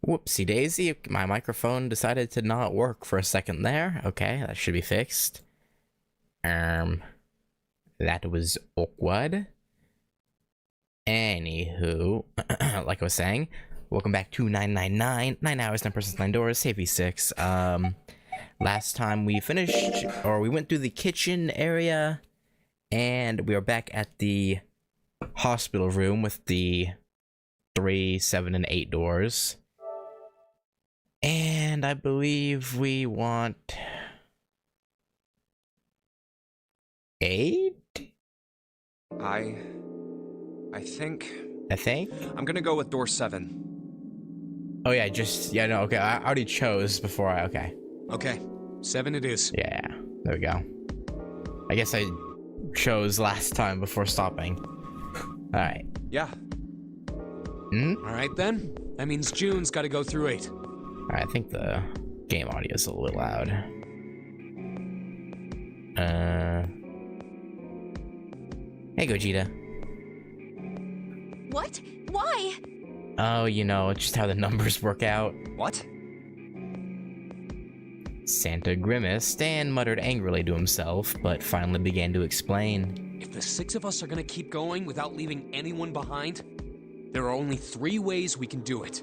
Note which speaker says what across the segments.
Speaker 1: Whoopsie daisy, my microphone decided to not work for a second there. Okay, that should be fixed. That was awkward. Anywho, like I was saying, welcome back to 999, 9 hours, 9 persons, 9 doors, Safety 6. Last time we finished, or we went through the kitchen area, and we are back at the hospital room with the 3, 7, and 8 doors. And I believe we want 8?
Speaker 2: I think
Speaker 1: I'm
Speaker 2: gonna go with door 7.
Speaker 1: Oh yeah, okay, I already chose before okay.
Speaker 2: Okay, 7 it is.
Speaker 1: Yeah, there we go. I guess I chose last time before stopping. Alright.
Speaker 2: Yeah. Alright then. That means June's gotta go through 8.
Speaker 1: Alright, I think the game audio is a little loud. Hey, Gogeta.
Speaker 3: What? Why?
Speaker 1: Oh, you know, it's just how the numbers work out.
Speaker 2: What?
Speaker 1: Santa grimaced and muttered angrily to himself, but finally began to explain.
Speaker 2: If the 6 of us are gonna keep going without leaving anyone behind, there are only 3 ways we can do it.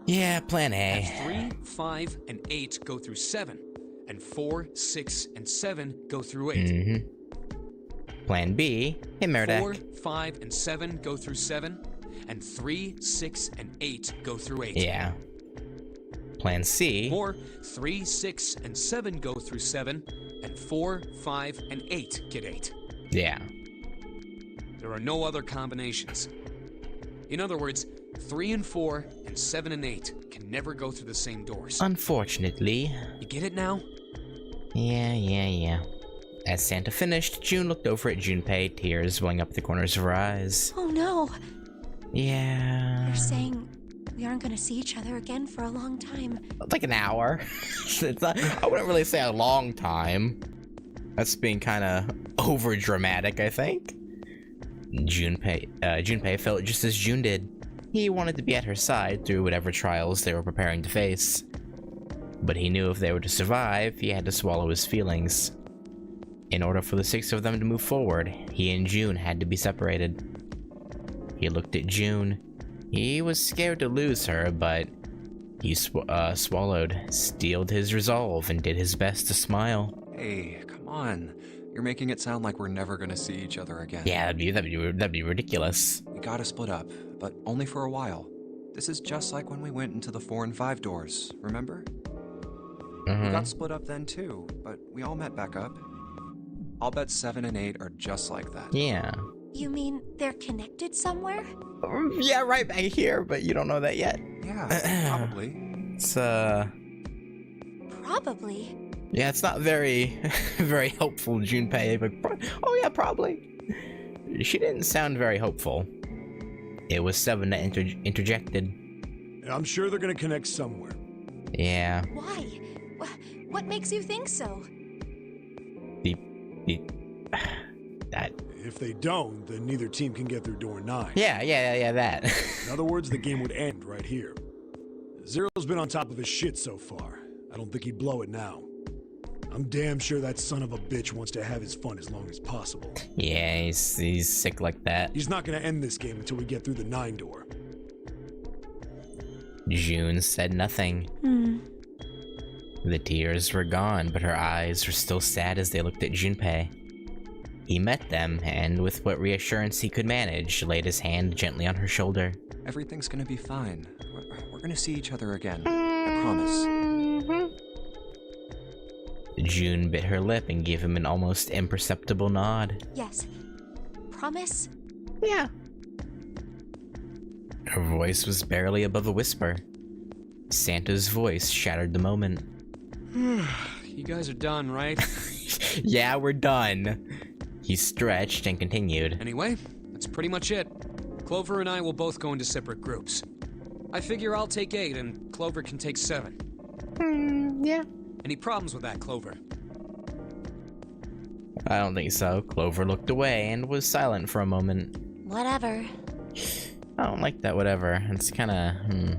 Speaker 1: Yeah, plan A.
Speaker 2: Have 3, 5, and 8 go through 7, and 4, 6, and 7 go through 8.
Speaker 1: Plan B. Hey, Murdoch.
Speaker 2: 4, 5, and 7 go through 7, and 3, 6, and 8 go through 8.
Speaker 1: Yeah. Plan C.
Speaker 2: Or 3, 6, and 7 go through 7, and 4, 5, and 8 get 8.
Speaker 1: Yeah.
Speaker 2: There are no other combinations. In other words, 3 and 4 and 7 and 8 can never go through the same doors.
Speaker 1: Unfortunately.
Speaker 2: You get it now?
Speaker 1: Yeah. As Santa finished, June looked over at Junpei, tears welling up the corners of her eyes.
Speaker 3: Oh no.
Speaker 1: Yeah.
Speaker 3: You're saying we aren't gonna see each other again for a long time.
Speaker 1: Like an hour. It's not, I wouldn't really say a long time. That's being kind of over dramatic, I think. Junpei felt just as June did. He wanted to be at her side through whatever trials they were preparing to face. But he knew if they were to survive, he had to swallow his feelings. In order for the 6 of them to move forward, he and June had to be separated. He looked at June. He was scared to lose her, but he swallowed, steeled his resolve, and did his best to smile.
Speaker 4: Hey, come on. You're making it sound like we're never gonna see each other again.
Speaker 1: Yeah, that'd be ridiculous.
Speaker 4: We gotta split up, but only for a while. This is just like when we went into the 4 and 5 doors, remember? We got split up then too, but we all met back up. I'll bet 7 and 8 are just like that.
Speaker 1: Yeah.
Speaker 3: You mean they're connected somewhere?
Speaker 1: Yeah, right back here, but you don't know that yet.
Speaker 4: Yeah, probably.
Speaker 1: It's,
Speaker 3: Probably.
Speaker 1: yeah, it's not very, very helpful, Junpei, but oh yeah, probably. She didn't sound very hopeful. It was 7 that interjected.
Speaker 5: I'm sure they're gonna connect somewhere.
Speaker 1: Yeah.
Speaker 3: Why? What makes you think so?
Speaker 1: That.
Speaker 5: If they don't, then neither team can get through door 9.
Speaker 1: Yeah, that.
Speaker 5: In other words, the game would end right here. Zero's been on top of his shit so far. I don't think he'd blow it now. I'm damn sure that son of a bitch wants to have his fun as long as possible.
Speaker 1: Yeah, he's sick like that.
Speaker 5: He's not gonna end this game until we get through the 9 door.
Speaker 1: June said nothing. The tears were gone, but her eyes were still sad as they looked at Junpei. He met them, and with what reassurance he could manage, laid his hand gently on her shoulder.
Speaker 4: Everything's gonna be fine. We're gonna see each other again. I promise.
Speaker 1: June bit her lip and gave him an almost imperceptible nod.
Speaker 3: Yes. Promise?
Speaker 1: Yeah. Her voice was barely above a whisper. Santa's voice shattered the moment.
Speaker 2: You guys are done, right?
Speaker 1: Yeah, we're done. He stretched and continued.
Speaker 2: Anyway, that's pretty much it. Clover and I will both go into separate groups. I figure I'll take 8 and Clover can take 7.
Speaker 1: Yeah.
Speaker 2: Any problems with that, Clover?
Speaker 1: I don't think so. Clover looked away and was silent for a moment.
Speaker 3: Whatever.
Speaker 1: I don't like that, whatever. It's kinda,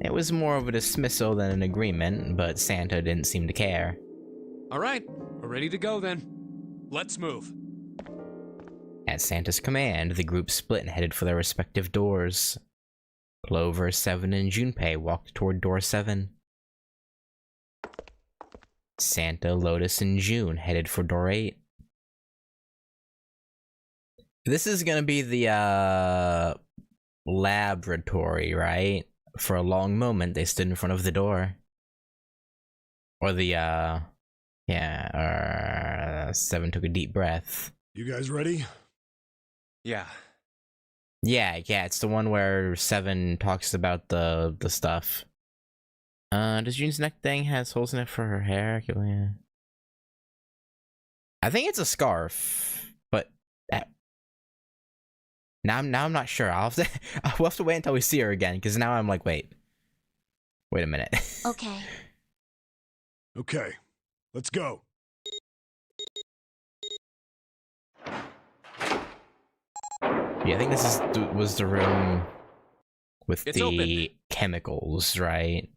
Speaker 1: It was more of a dismissal than an agreement, but Santa didn't seem to care.
Speaker 2: Alright, we're ready to go then. Let's move.
Speaker 1: At Santa's command, the group split and headed for their respective doors. Clover, 7, and Junpei walked toward door 7. Santa, Lotus, and June headed for door 8. This is gonna be the, laboratory, right? For a long moment, they stood in front of the door. Or the, 7 took a deep breath.
Speaker 5: You guys ready?
Speaker 4: Yeah.
Speaker 1: Yeah, it's the one where 7 talks about the stuff. Does June's neck thing has holes in it for her hair? I think it's a scarf, but now I'm not sure. I'll have to wait until we see her again, because now I'm like, wait a minute.
Speaker 3: Okay.
Speaker 5: Okay, let's go.
Speaker 1: Yeah, I think this was the room with
Speaker 2: It's
Speaker 1: the
Speaker 2: open.
Speaker 1: chemicals, right?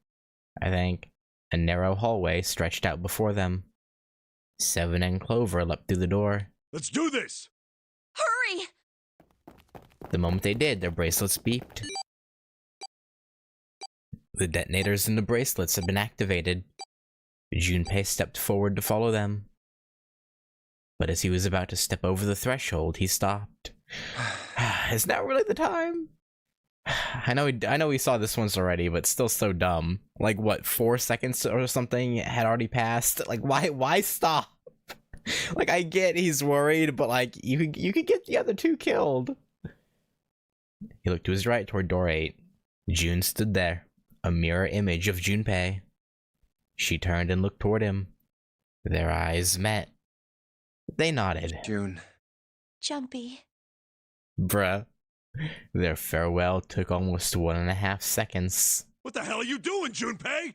Speaker 1: I think. A narrow hallway stretched out before them. 7 and Clover leapt through the door.
Speaker 5: Let's do this!
Speaker 3: Hurry!
Speaker 1: The moment they did, their bracelets beeped. The detonators in the bracelets had been activated. Junpei stepped forward to follow them. But as he was about to step over the threshold, he stopped. Is now really the time? I know we saw this once already, but still so dumb. Like, what, 4 seconds or something had already passed? Like, why stop? Like, I get he's worried, but like, you could get the other 2 killed. He looked to his right toward door 8. June stood there, a mirror image of Junpei. She turned and looked toward him. Their eyes met. They nodded.
Speaker 4: June.
Speaker 3: Jumpy.
Speaker 1: Bruh. Their farewell took almost 1.5 seconds.
Speaker 5: What the hell are you doing, Junpei?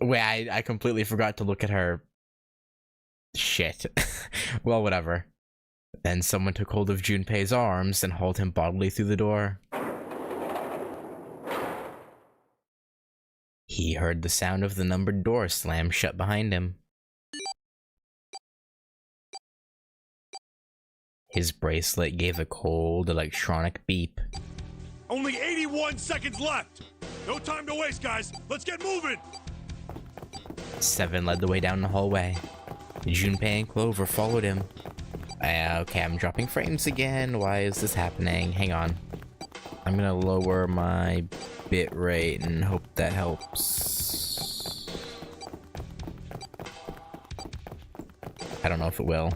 Speaker 1: Wait, I completely forgot to look at her. Shit. Well, whatever. Then someone took hold of Junpei's arms and hauled him bodily through the door. He heard the sound of the numbered door slam shut behind him. His bracelet gave a cold electronic beep.
Speaker 5: Only 81 seconds left! No time to waste, guys! Let's get moving!
Speaker 1: 7 led the way down the hallway. Junpei and Clover followed him. Okay, I'm dropping frames again. Why is this happening? Hang on. I'm gonna lower my bit rate and hope that helps. I don't know if it will.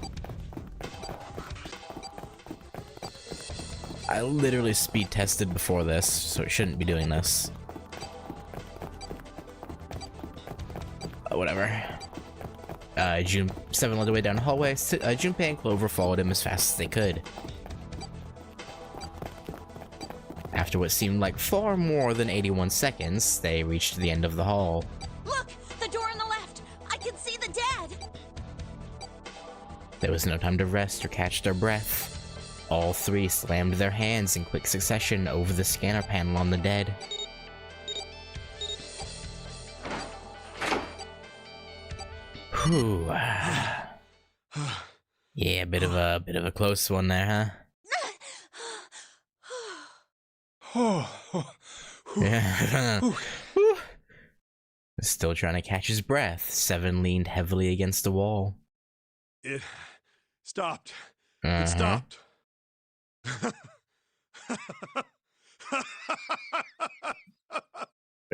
Speaker 1: I literally speed tested before this, so it shouldn't be doing this. Whatever. 7 led the way down the hallway. Junpei and Clover followed him as fast as they could. After what seemed like far more than 81 seconds, they reached the end of the hall.
Speaker 3: Look! The door on the left! I can see the dead!
Speaker 1: There was no time to rest or catch their breath. All 3 slammed their hands in quick succession over the scanner panel on the dead. Whew. Yeah, a bit of a close one there, huh? Yeah. Still trying to catch his breath, 7 leaned heavily against the wall.
Speaker 5: It stopped.
Speaker 1: Uh-huh.
Speaker 5: It stopped.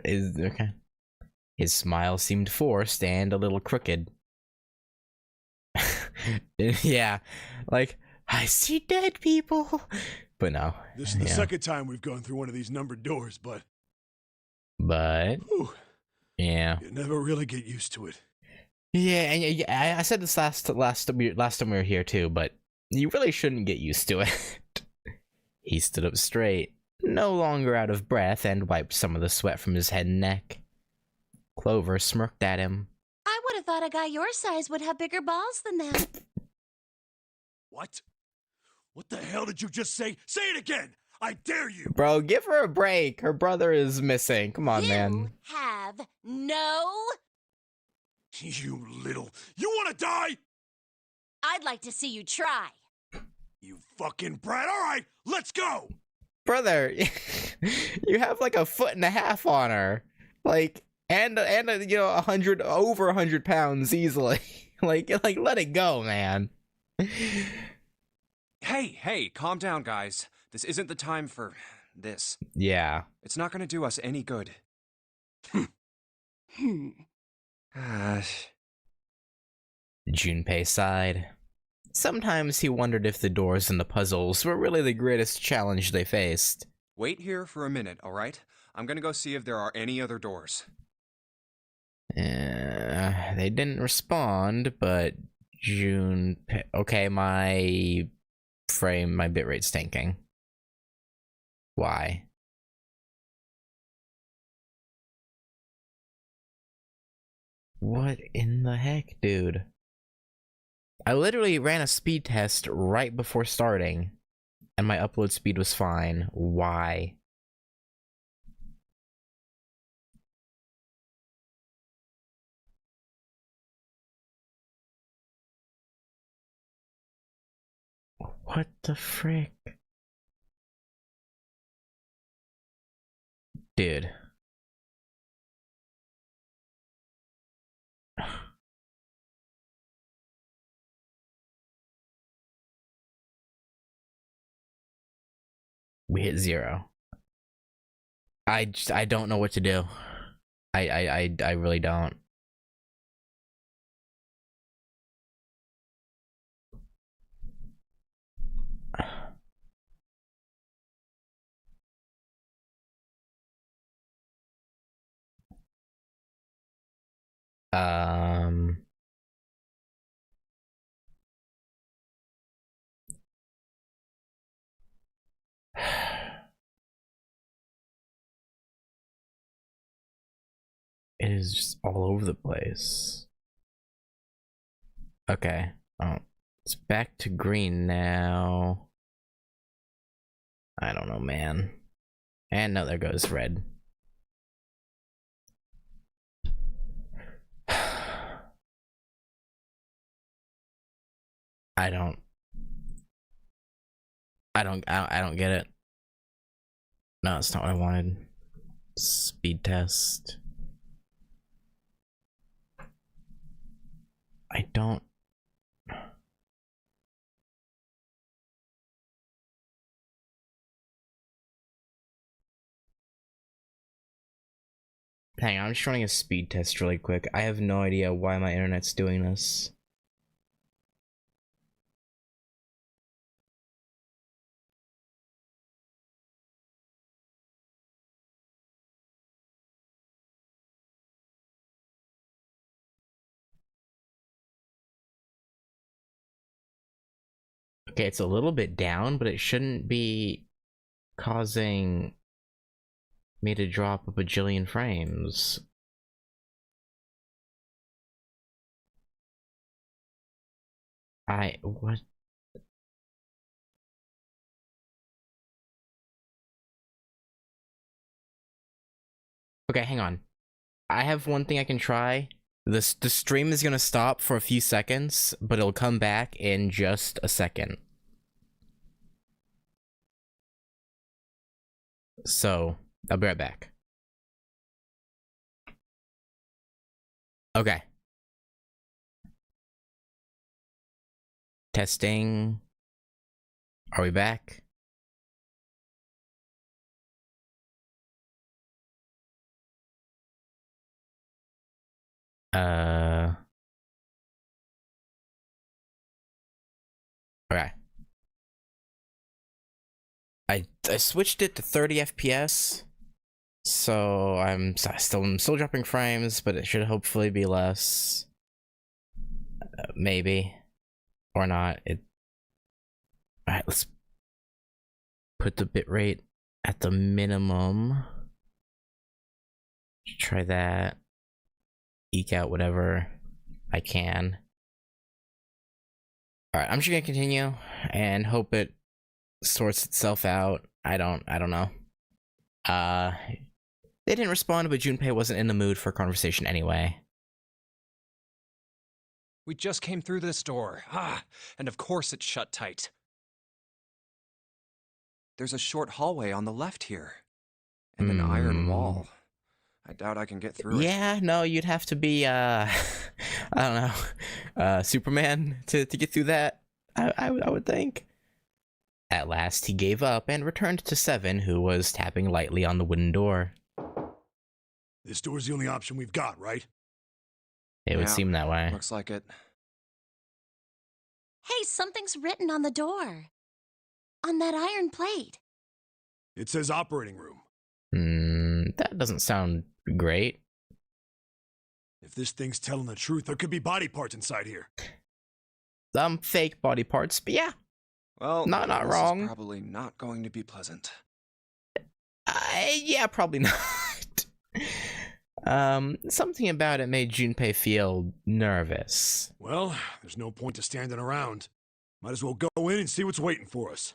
Speaker 1: Okay. His smile seemed forced and a little crooked. Yeah, like, I see dead people. But no.
Speaker 5: This is the second time we've gone through one of these numbered doors, but whew,
Speaker 1: yeah.
Speaker 5: you never really get used to it.
Speaker 1: Yeah, and I said this last time we were here too, but you really shouldn't get used to it. He stood up straight, no longer out of breath, and wiped some of the sweat from his head and neck. Clover smirked at him.
Speaker 3: I would have thought a guy your size would have bigger balls than that.
Speaker 5: What? What the hell did you just say? Say it again! I dare you!
Speaker 1: Bro, give her a break. Her brother is missing. Come on, man.
Speaker 6: You have no...
Speaker 5: You little... You wanna die?
Speaker 6: I'd like to see you try.
Speaker 5: You fucking brat. Alright, let's go!
Speaker 1: Brother, you have like 1.5 feet on her. Like, and you know, over 100 pounds easily. like, let it go, man.
Speaker 4: Hey, calm down, guys. This isn't the time for this.
Speaker 1: Yeah.
Speaker 4: It's not gonna do us any good.
Speaker 1: Junpei sighed. Sometimes he wondered if the doors and the puzzles were really the greatest challenge they faced.
Speaker 4: Wait here for a minute, alright? I'm gonna go see if there are any other doors.
Speaker 1: They didn't respond, but Junpei... Okay, my bitrate's tanking. Why? What in the heck, dude? I literally ran a speed test right before starting, and my upload speed was fine. Why? What the frick? Dude. We hit 0. I don't know what to do. I really don't. It is just all over the place. Okay. Oh, it's back to green now. I don't know, man. And no, there goes red. I don't get it. No, it's not what I wanted. Speed test. I don't. Hang on, I'm just running a speed test really quick. I have no idea why my internet's doing this. Okay, it's a little bit down, but it shouldn't be causing me to drop a bajillion frames. What? Okay, hang on. I have one thing I can try. The stream is gonna stop for a few seconds, but it'll come back in just a second. So, I'll be right back. Okay. Testing. Are we back? Okay. I switched it to 30 FPS, so I'm still dropping frames, but it should hopefully be less. Maybe, or not. Alright, let's put the bitrate at the minimum. Try that. Eke out whatever I can. Alright, I'm just gonna continue and hope it sorts itself out. I don't know. They didn't respond, but Junpei wasn't in the mood for a conversation anyway.
Speaker 4: We just came through this door. And of course it's shut tight. There's a short hallway on the left here. And an iron wall. I doubt I can get through it.
Speaker 1: Yeah, no, you'd have to be, I don't know, Superman to get through that, I would think. At last, he gave up and returned to Seven, who was tapping lightly on the wooden door.
Speaker 5: This door's the only option we've got, right?
Speaker 1: It would
Speaker 4: Yeah,
Speaker 1: seem that way.
Speaker 4: Looks like it.
Speaker 6: Hey, something's written on the door. On that iron plate.
Speaker 5: It says operating room.
Speaker 1: That doesn't sound great.
Speaker 5: If this thing's telling the truth, there could be body parts inside here.
Speaker 1: Fake body parts, but yeah.
Speaker 4: Well,
Speaker 1: Not
Speaker 4: this
Speaker 1: wrong.
Speaker 4: is probably not going to be pleasant.
Speaker 1: Yeah, probably not. Something about it made Junpei feel nervous.
Speaker 5: Well, there's no point to standing around. Might as well go in and see what's waiting for us.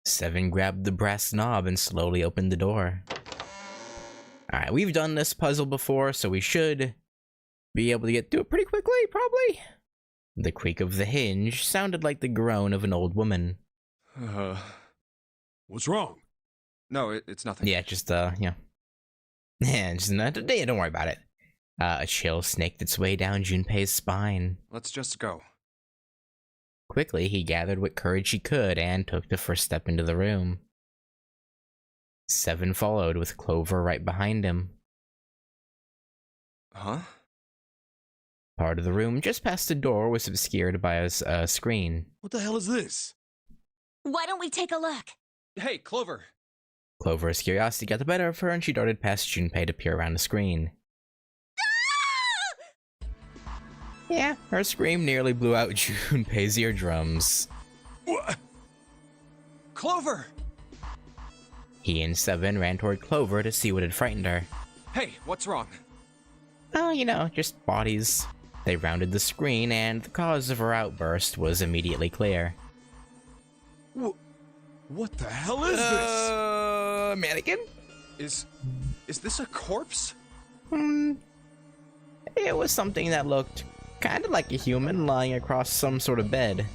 Speaker 1: Seven grabbed the brass knob and slowly opened the door. Alright, we've done this puzzle before, so we should be able to get through it pretty quickly, probably. The creak of the hinge sounded like the groan of an old woman.
Speaker 5: What's wrong?
Speaker 4: No, it's nothing.
Speaker 1: Yeah, just, yeah. Yeah, just, don't worry about it. A chill snaked its way down Junpei's spine.
Speaker 4: Let's just go.
Speaker 1: Quickly, he gathered what courage he could and took the first step into the room. Seven followed, with Clover right behind him.
Speaker 4: Huh?
Speaker 1: Part of the room just past the door was obscured by a screen.
Speaker 5: What the hell is this?
Speaker 6: Why don't we take a look?
Speaker 4: Hey, Clover!
Speaker 1: Clover's curiosity got the better of her, and she darted past Junpei to peer around the screen. Yeah, her scream nearly blew out Junpei's eardrums.
Speaker 5: What?
Speaker 4: Clover!
Speaker 1: He and Seven ran toward Clover to see what had frightened her.
Speaker 4: Hey, what's wrong?
Speaker 1: Oh, you know, just bodies. They rounded the screen, and the cause of her outburst was immediately clear.
Speaker 5: What the hell is this?
Speaker 1: Mannequin?
Speaker 4: Is this a corpse?
Speaker 1: It was something that looked kind of like a human lying across some sort of bed.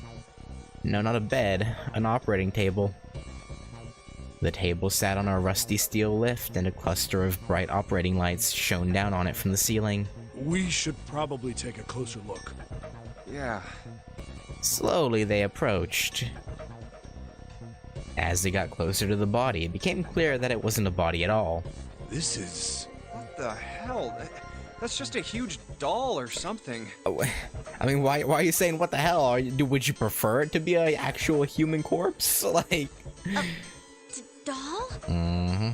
Speaker 1: No, not a bed, an operating table. The table sat on a rusty steel lift, and a cluster of bright operating lights shone down on it from the ceiling.
Speaker 5: We should probably take a closer look.
Speaker 4: Yeah.
Speaker 1: Slowly, they approached. As they got closer to the body, it became clear that it wasn't a body at all.
Speaker 5: This is...
Speaker 4: What the hell? That's just a huge doll or something.
Speaker 1: Oh, I mean, why are you saying what the hell? Would you prefer it to be an actual human corpse? Like...
Speaker 6: Doll?
Speaker 1: Mm-hmm.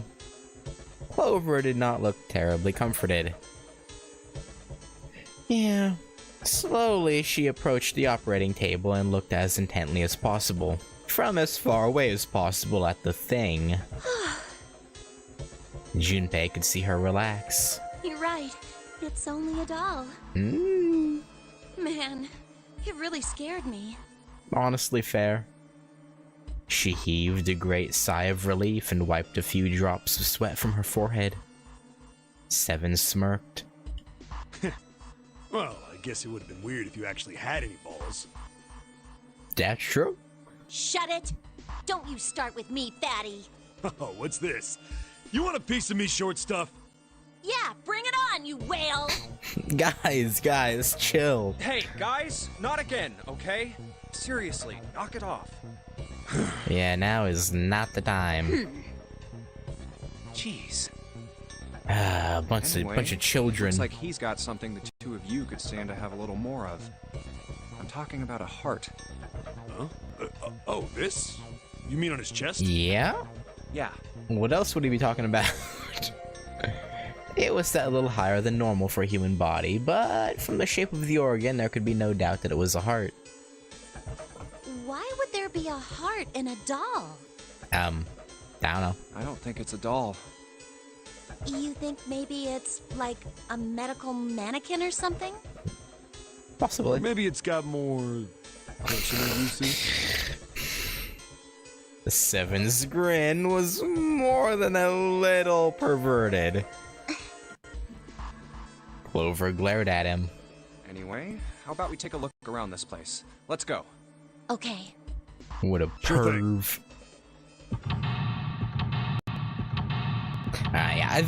Speaker 1: Clover did not look terribly comforted. Yeah. Slowly, she approached the operating table and looked as intently as possible, from as far away as possible at the thing. Junpei could see her relax.
Speaker 6: You're right. It's only a doll. Man, it really scared me.
Speaker 1: Honestly fair. She heaved a great sigh of relief and wiped a few drops of sweat from her forehead. Seven smirked.
Speaker 5: Well, I guess it would have been weird if you actually had any balls.
Speaker 1: That's true.
Speaker 6: Shut it! Don't you start with me, fatty.
Speaker 5: Oh, what's this? You want a piece of me, short stuff?
Speaker 6: Yeah, bring it on, you whale!
Speaker 1: Guys, chill.
Speaker 4: Hey, guys, not again, okay? Seriously, knock it off.
Speaker 1: Yeah, now is not the time.
Speaker 4: Jeez.
Speaker 1: Bunch
Speaker 4: Anyway,
Speaker 1: of children.
Speaker 4: Looks like he's got something the two of you could stand to have a little more of. I'm talking about a heart.
Speaker 5: Huh? Oh, this? You mean on his chest?
Speaker 1: Yeah?
Speaker 4: Yeah.
Speaker 1: What else would he be talking about? It was set a little higher than normal for a human body, but from the shape of the organ, there could be no doubt that it was a heart.
Speaker 6: Why would there be a heart in a doll?
Speaker 1: I don't know.
Speaker 4: I don't think it's a doll.
Speaker 6: You think maybe it's like a medical mannequin or something?
Speaker 1: Possibly.
Speaker 5: Maybe it's got more personal uses.
Speaker 1: The Seven's grin was more than a little perverted. Clover glared at him.
Speaker 4: Anyway, how about we take a look around this place? Let's go.
Speaker 6: Okay.
Speaker 1: What a
Speaker 5: Sure thing.
Speaker 1: perv. Yeah, I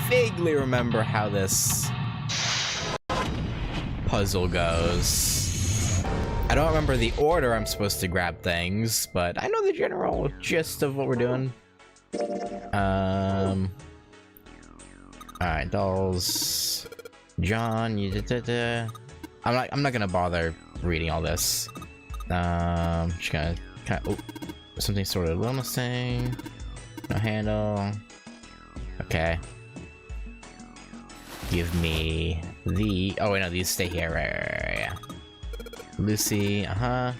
Speaker 1: vaguely remember how this puzzle goes. I don't remember the order I'm supposed to grab things, but I know the general gist of what we're doing. Alright, dolls. John, I'm not gonna bother reading all this. Just gonna oh, something sort of wellness thing. No handle. Okay. Give me the. Oh wait, no, these stay here. Right, yeah. Lucy, I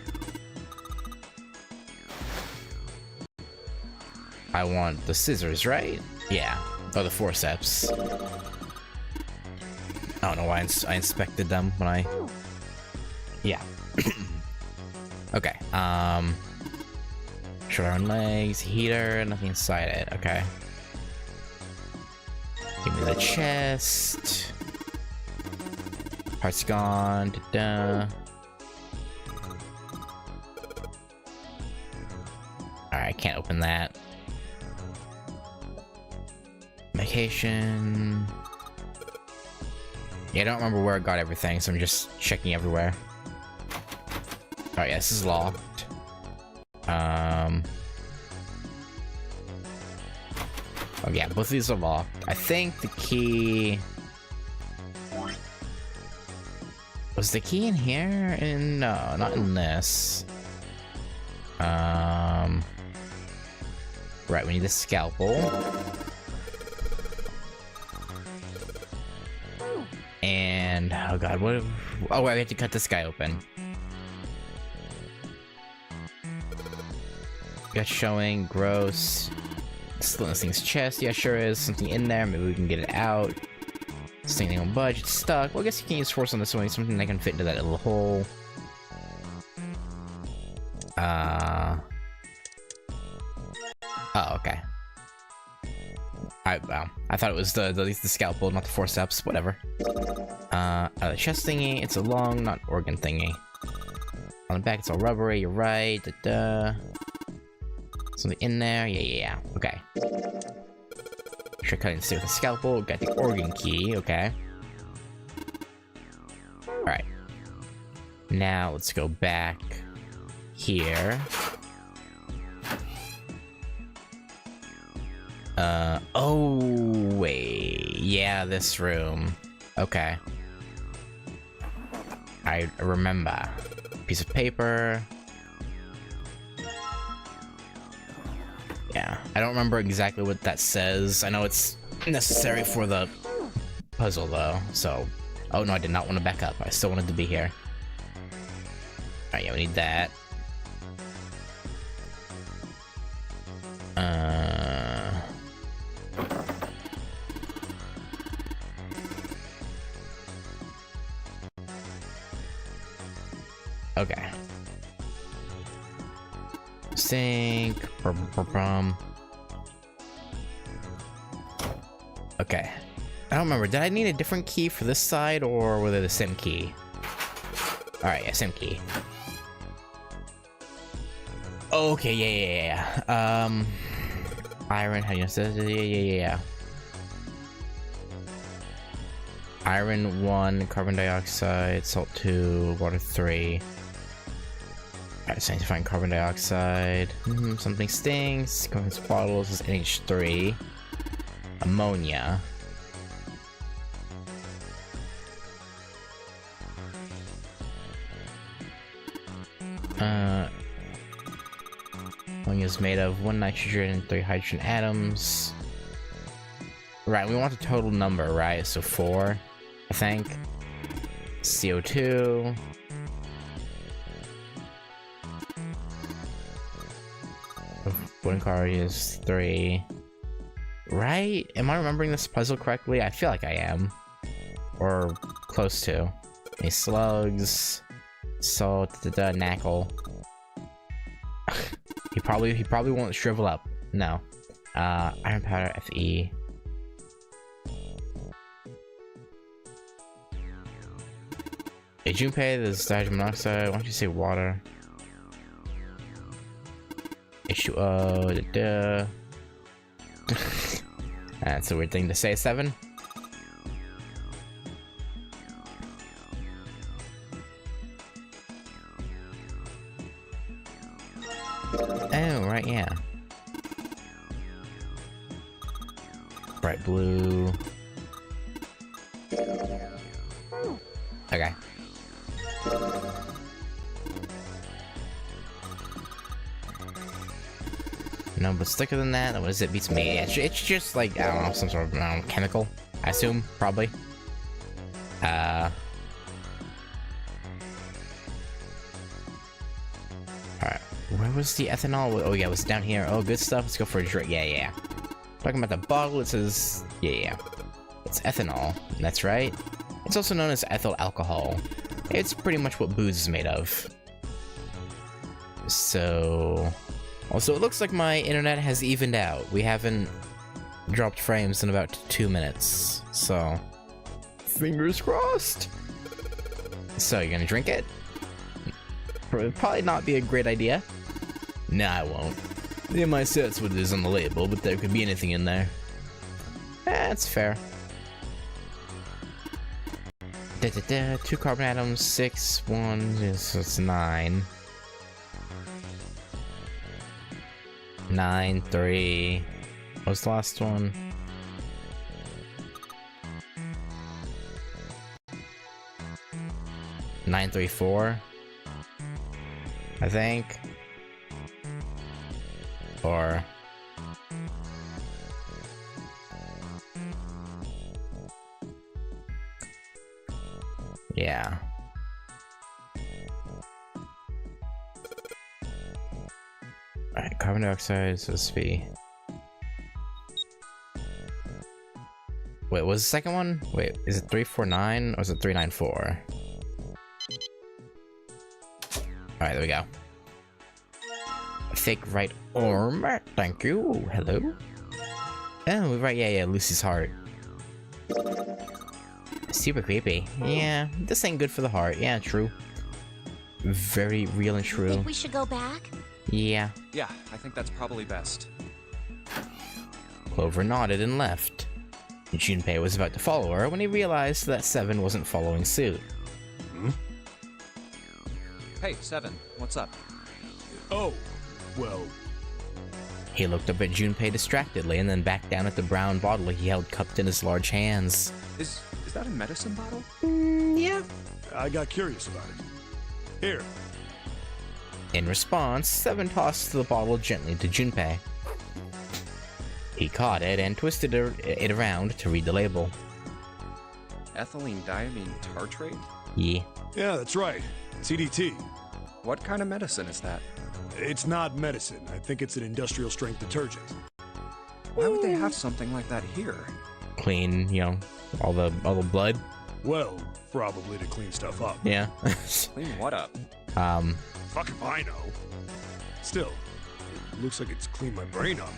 Speaker 1: want the scissors, right? Yeah. Oh, the forceps. I don't know why I inspected them when I. Yeah. Okay. Shoulder and legs, heater, nothing inside it. Okay. Give me the chest. Parts gone. Da-da. Alright, I can't open that. Medication. Yeah, I don't remember where I got everything, so I'm just checking everywhere. Alright, yeah, this is locked. Oh yeah, both of these are locked. I think the key... Was the key in here? No, not in this. Right, we need the scalpel. And, oh god, what... Oh, wait, we have to cut this guy open. Got showing, gross. Still in this thing's chest. Yeah, sure is. Something in there. Maybe we can get it out. This thing won't budge. It's stuck. Well, I guess you can use force on this one. Something that can fit into that little hole. Oh, okay. Wow. I thought it was the scalpel, not the forceps. Whatever. The chest thingy. It's a long, not organ thingy. On the back, it's all rubbery. You're right. Da-da. Something in there? Yeah. Okay. Should cut and stay with the scalpel. Got the organ key. Okay. Alright. Now let's go back here. Oh, wait. Yeah, this room. Okay. I remember. Piece of paper. Yeah, I don't remember exactly what that says. I know it's necessary for the puzzle, though, so... Oh, no, I did not want to back up. I still wanted to be here. Alright, yeah, we need that. Okay. Sink. Okay. I don't remember. Did I need a different key for this side, or were they the same key? Alright, yeah, same key. Okay, yeah. Iron, how do you say it? Yeah. Iron 1, carbon dioxide, salt 2, water 3. Alright, so I need to find carbon dioxide. Something stinks. Comes bottles is NH3. Ammonia. Ammonia is made of 1 nitrogen and 3 hydrogen atoms. Right, we want the total number, right? So 4, I think. CO2. Wooden car is 3. Right? Am I remembering this puzzle correctly? I feel like I am. Or close to. Any slugs. Salt, knackle. He probably won't shrivel up. No. Iron powder, Fe. Hey, Junpei, there's hydrogen monoxide. Why don't you say water? H2O. That's a weird thing to say, 7. Oh, right, yeah. Bright blue. Okay. No, but thicker than that. What is it? Beats me. It's just like, I don't know, some sort of chemical. I assume, probably. Alright. Where was the ethanol? Oh yeah, it was down here. Oh, good stuff. Let's go for a drink. Yeah. Talking about the bottle, it says, yeah. It's ethanol. That's right. It's also known as ethyl alcohol. It's pretty much what booze is made of. So... Also, it looks like my internet has evened out. We haven't dropped frames in about 2 minutes. So... fingers crossed! So, you're gonna drink it? Probably not be a great idea. Nah, I won't. It might say that's what it is on the label, but there could be anything in there. That's fair. 2 carbon atoms, 6, 1, so it's 9. 9, 3. What's the last one? Nine, 3, 4. I think. Or... yeah. Alright, carbon dioxide, so this be... Wait, what was the second one? Wait, is it 349 or is it 394? Alright, there we go. Fake right arm, thank you. Hello? Oh, right, yeah, Lucy's heart. Super creepy. Yeah, this ain't good for the heart. Yeah, true. Very real and true.
Speaker 6: Think we should go back?
Speaker 1: Yeah.
Speaker 4: Yeah, I think that's probably best.
Speaker 1: Clover nodded and left. Junpei was about to follow her when he realized that 7 wasn't following suit.
Speaker 4: Hey, 7, what's up?
Speaker 5: Oh, well,
Speaker 1: He looked up at Junpei distractedly and then back down at the brown bottle he held cupped in his large hands.
Speaker 4: Is that a medicine bottle?
Speaker 1: Yeah.
Speaker 5: I got curious about it. Here.
Speaker 1: In response, 7 tossed the bottle gently to Junpei. He caught it and twisted it around to read the label.
Speaker 4: Ethylene diamine tartrate?
Speaker 1: Yeah.
Speaker 5: Yeah, that's right. CDT.
Speaker 4: What kind of medicine is that?
Speaker 5: It's not medicine. I think it's an industrial strength detergent.
Speaker 4: Why would they have something like that here?
Speaker 1: Clean, you know, all the blood.
Speaker 5: Well, probably to clean stuff up.
Speaker 1: Yeah.
Speaker 4: Clean what up?
Speaker 5: Fuck if I know. Still, it looks like it's cleaned my brain up.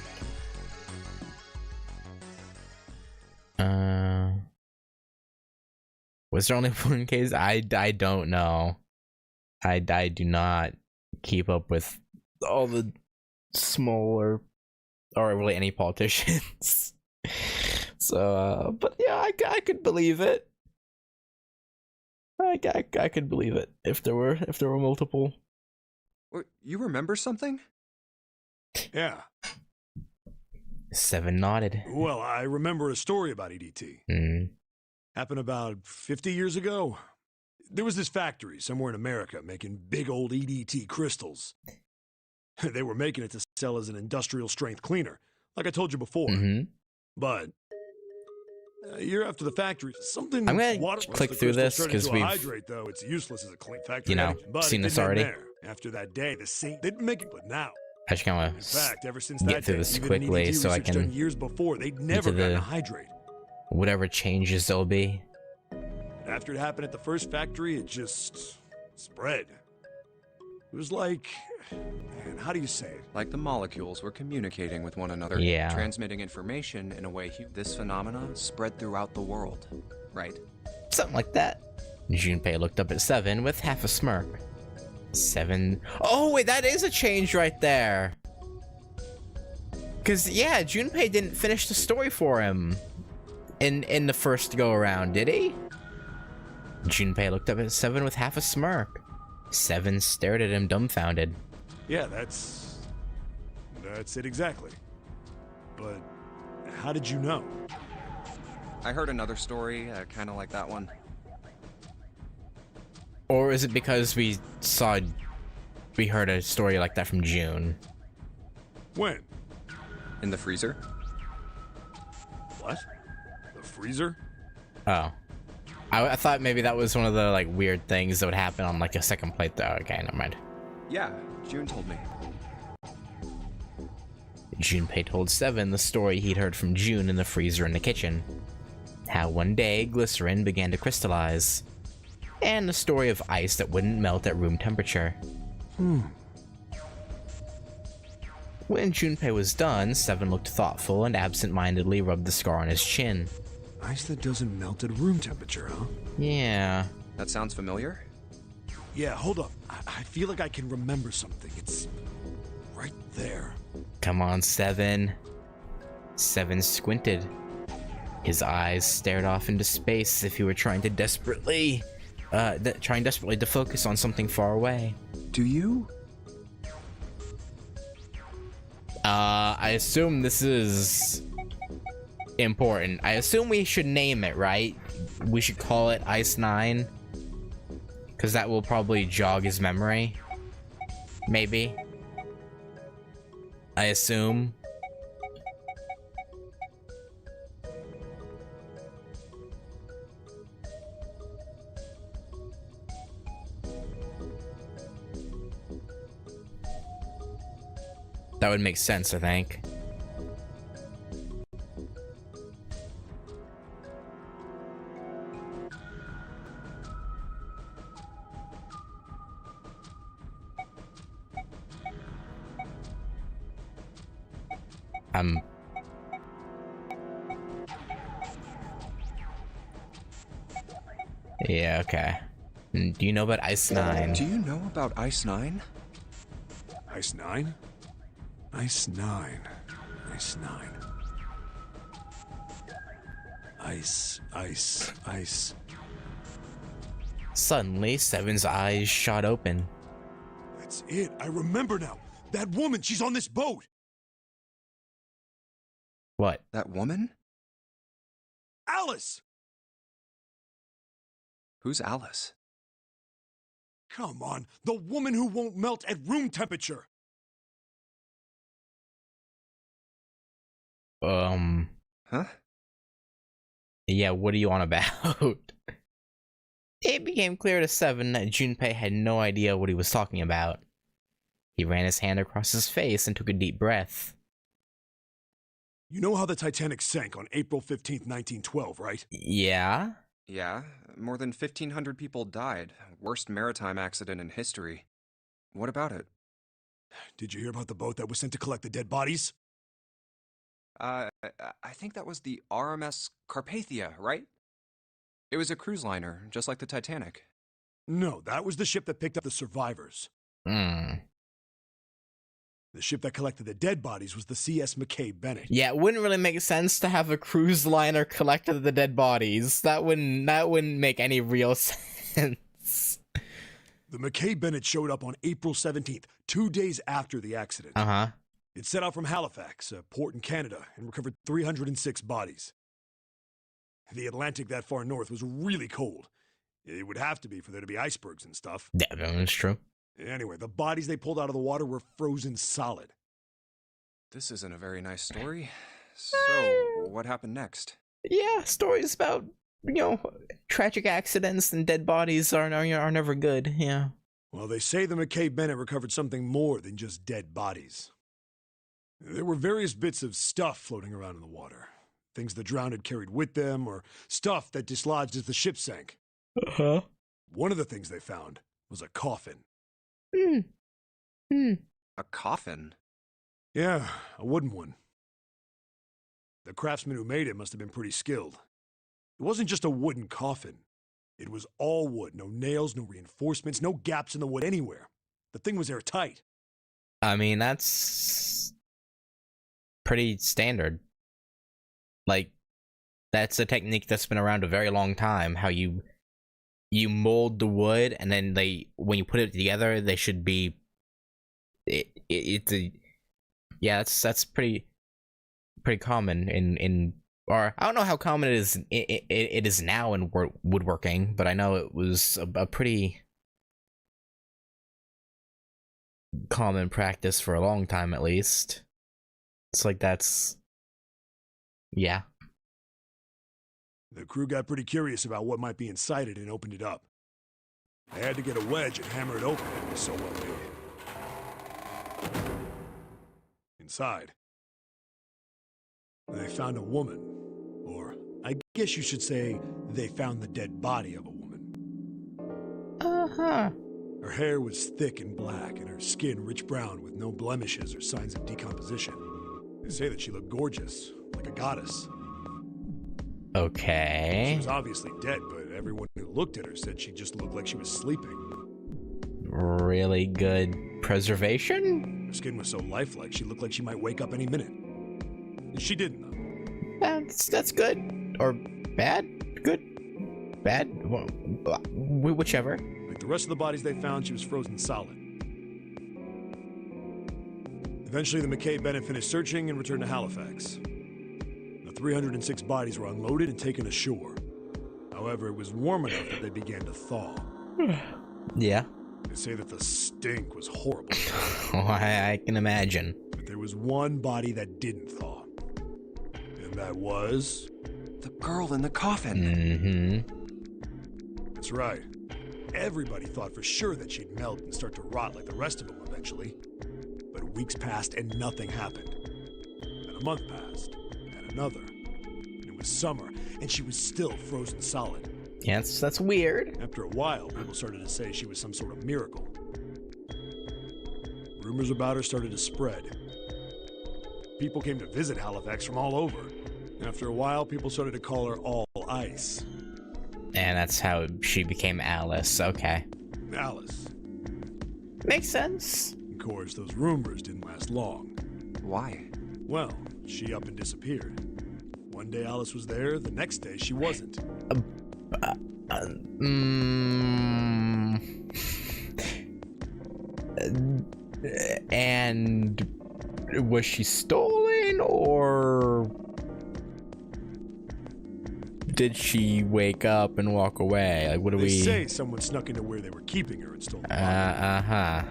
Speaker 1: Was there only one case? I don't know. I do not keep up with all the smaller, or really any politicians. So, but yeah, I could believe it. I could believe it if there were multiple.
Speaker 4: You remember something?
Speaker 5: Yeah.
Speaker 1: 7 nodded.
Speaker 5: Well, I remember a story about EDT. Happened about 50 years ago. There was this factory somewhere in America making big old EDT crystals. They were making it to sell as an industrial strength cleaner, like I told you before. But a year after the factory, something.
Speaker 1: I'm gonna click through this because we've,
Speaker 5: hydrate, though it's useless as a clean factory.
Speaker 1: You know, seen this already.
Speaker 5: After that day, the scene didn't make it, but now.
Speaker 1: I just kind
Speaker 5: In fact, ever since
Speaker 1: get
Speaker 5: that
Speaker 1: through
Speaker 5: day,
Speaker 1: this
Speaker 5: even
Speaker 1: quickly
Speaker 5: EDT
Speaker 1: so I
Speaker 5: research
Speaker 1: can
Speaker 5: done years before, they'd never
Speaker 1: into
Speaker 5: gotten
Speaker 1: the-
Speaker 5: a hydrate.
Speaker 1: whatever changes there'll be.
Speaker 5: After it happened at the first factory, it just spread. It It was like, man, how do you say it?
Speaker 4: Like the molecules were communicating with one another,
Speaker 1: Yeah.
Speaker 4: transmitting information in a way this phenomena spread throughout the world, right?
Speaker 1: Something like that. Junpei looked up at Seven with half a smirk. Seven... Oh, wait, that is a change right there. Because, yeah, Junpei didn't finish the story for him in the first go-around, did he? Junpei looked up at Seven with half a smirk. Seven stared at him dumbfounded.
Speaker 5: Yeah, that's it exactly. But how did you know?
Speaker 4: I heard another story, kind of like that one.
Speaker 1: Or is it because we heard a story like that from June?
Speaker 5: When?
Speaker 4: In the freezer?
Speaker 5: What? The freezer?
Speaker 1: Oh. I thought maybe that was one of the, like, weird things that would happen on, like, a second playthrough. Okay, never mind.
Speaker 4: Yeah, June told me.
Speaker 1: Junpei told Seven the story he'd heard from June in the freezer in the kitchen. How one day, glycerin began to crystallize. And the story of ice that wouldn't melt at room temperature. When Junpei was done, Seven looked thoughtful and absent-mindedly rubbed the scar on his chin.
Speaker 5: Ice that doesn't melt at room temperature, huh?
Speaker 1: Yeah.
Speaker 4: That sounds familiar?
Speaker 5: Yeah, hold up. I feel like I can remember something. It's right there.
Speaker 1: Come on, Seven. Seven squinted. His eyes stared off into space as if he were trying desperately to focus on something far away.
Speaker 4: Do you?
Speaker 1: I assume this is important. I assume we should name it, right? We should call it Ice 9. Because that will probably jog his memory. Maybe. I assume. That would make sense, I think. Yeah, okay. Do you know about Ice 9?
Speaker 4: Do you know about Ice 9?
Speaker 5: Ice 9? Ice 9. Ice 9. Ice.
Speaker 1: Suddenly, Seven's eyes shot open.
Speaker 5: That's it. I remember now. That woman, she's on this boat.
Speaker 1: What?
Speaker 4: That woman?
Speaker 5: Alice!
Speaker 4: Who's Alice?
Speaker 5: Come on, the woman who won't melt at room temperature.
Speaker 4: Huh?
Speaker 1: Yeah, what are you on about? It became clear to Seven that Junpei had no idea what he was talking about. He ran his hand across his face and took a deep breath.
Speaker 5: You know how the Titanic sank on April 15th, 1912, right?
Speaker 1: Yeah?
Speaker 4: Yeah, more than 1,500 people died. Worst maritime accident in history. What about it?
Speaker 5: Did you hear about the boat that was sent to collect the dead bodies?
Speaker 4: I think that was the RMS Carpathia, right? It was a cruise liner, just like the Titanic.
Speaker 5: No, that was the ship that picked up the survivors.
Speaker 1: Hmm.
Speaker 5: The ship that collected the dead bodies was the CS McKay Bennett.
Speaker 1: Yeah, it wouldn't really make sense to have a cruise liner collect the dead bodies. That wouldn't make any real sense.
Speaker 5: The McKay Bennett showed up on April 17th, 2 days after the accident.
Speaker 1: Uh-huh.
Speaker 5: It set out from Halifax, a port in Canada, and recovered 306 bodies. The Atlantic that far north was really cold. It would have to be for there to be icebergs and stuff.
Speaker 1: Yeah, that's true.
Speaker 5: Anyway, the bodies they pulled out of the water were frozen solid.
Speaker 4: This isn't a very nice story. So, what happened next?
Speaker 1: Yeah, stories about, tragic accidents and dead bodies are never good, yeah.
Speaker 5: Well, they say the McKay Bennett recovered something more than just dead bodies. There were various bits of stuff floating around in the water. Things the drowned had carried with them, or stuff that dislodged as the ship sank.
Speaker 1: Uh-huh.
Speaker 5: One of the things they found was a coffin.
Speaker 4: A coffin?
Speaker 5: Yeah, a wooden one. The craftsman who made it must have been pretty skilled. It wasn't just a wooden coffin. It was all wood, no nails, no reinforcements, no gaps in the wood anywhere. The thing was airtight.
Speaker 1: I mean, that's pretty standard. Like, that's a technique that's been around a very long time. How you mold the wood, and then when you put it together, they should be. That's pretty common in or I don't know how common it is now in woodworking, but I know it was a pretty common practice for a long time, at least. It's like that's yeah.
Speaker 5: The crew got pretty curious about what might be inside it and opened it up. They had to get a wedge and hammer it open. It was so well made. Inside, they found a woman. Or, I guess you should say, they found the dead body of a woman.
Speaker 1: Uh-huh.
Speaker 5: Her hair was thick and black, and her skin rich brown with no blemishes or signs of decomposition. They say that she looked gorgeous, like a goddess.
Speaker 1: Okay.
Speaker 5: She was obviously dead, but everyone who looked at her said she just looked like she was sleeping.
Speaker 1: Really good preservation?
Speaker 5: Her skin was so lifelike, she looked like she might wake up any minute. And she didn't, though.
Speaker 1: That's good. Or bad? Good? Bad? Whichever.
Speaker 5: Like the rest of the bodies they found, she was frozen solid. Eventually, the McKay-Bennett finished searching and returned to Halifax. The 306 bodies were unloaded and taken ashore. However, it was warm enough that they began to thaw.
Speaker 1: Yeah.
Speaker 5: They say that the stink was horrible.
Speaker 1: Oh, I can imagine.
Speaker 5: But there was one body that didn't thaw. And that was...
Speaker 4: The girl in the coffin.
Speaker 1: Mm-hmm.
Speaker 5: That's right. Everybody thought for sure that she'd melt and start to rot like the rest of them eventually. But weeks passed and nothing happened. Then a month passed, and another. And it was summer, and she was still frozen solid.
Speaker 1: Yeah, that's weird.
Speaker 5: After a while, people started to say she was some sort of miracle. Rumors about her started to spread. People came to visit Halifax from all over. After a while, people started to call her All Ice.
Speaker 1: And that's how she became Alice. Okay.
Speaker 5: Alice.
Speaker 1: Makes sense.
Speaker 5: Of course, those rumors didn't last long.
Speaker 4: Why?
Speaker 5: Well, she up and disappeared. One day Alice was there, the next day she wasn't.
Speaker 1: And was she stolen, or did she wake up and walk away? Like, what do
Speaker 5: They
Speaker 1: we
Speaker 5: say someone snuck into where they were keeping her and stole the body.
Speaker 1: Uh-huh.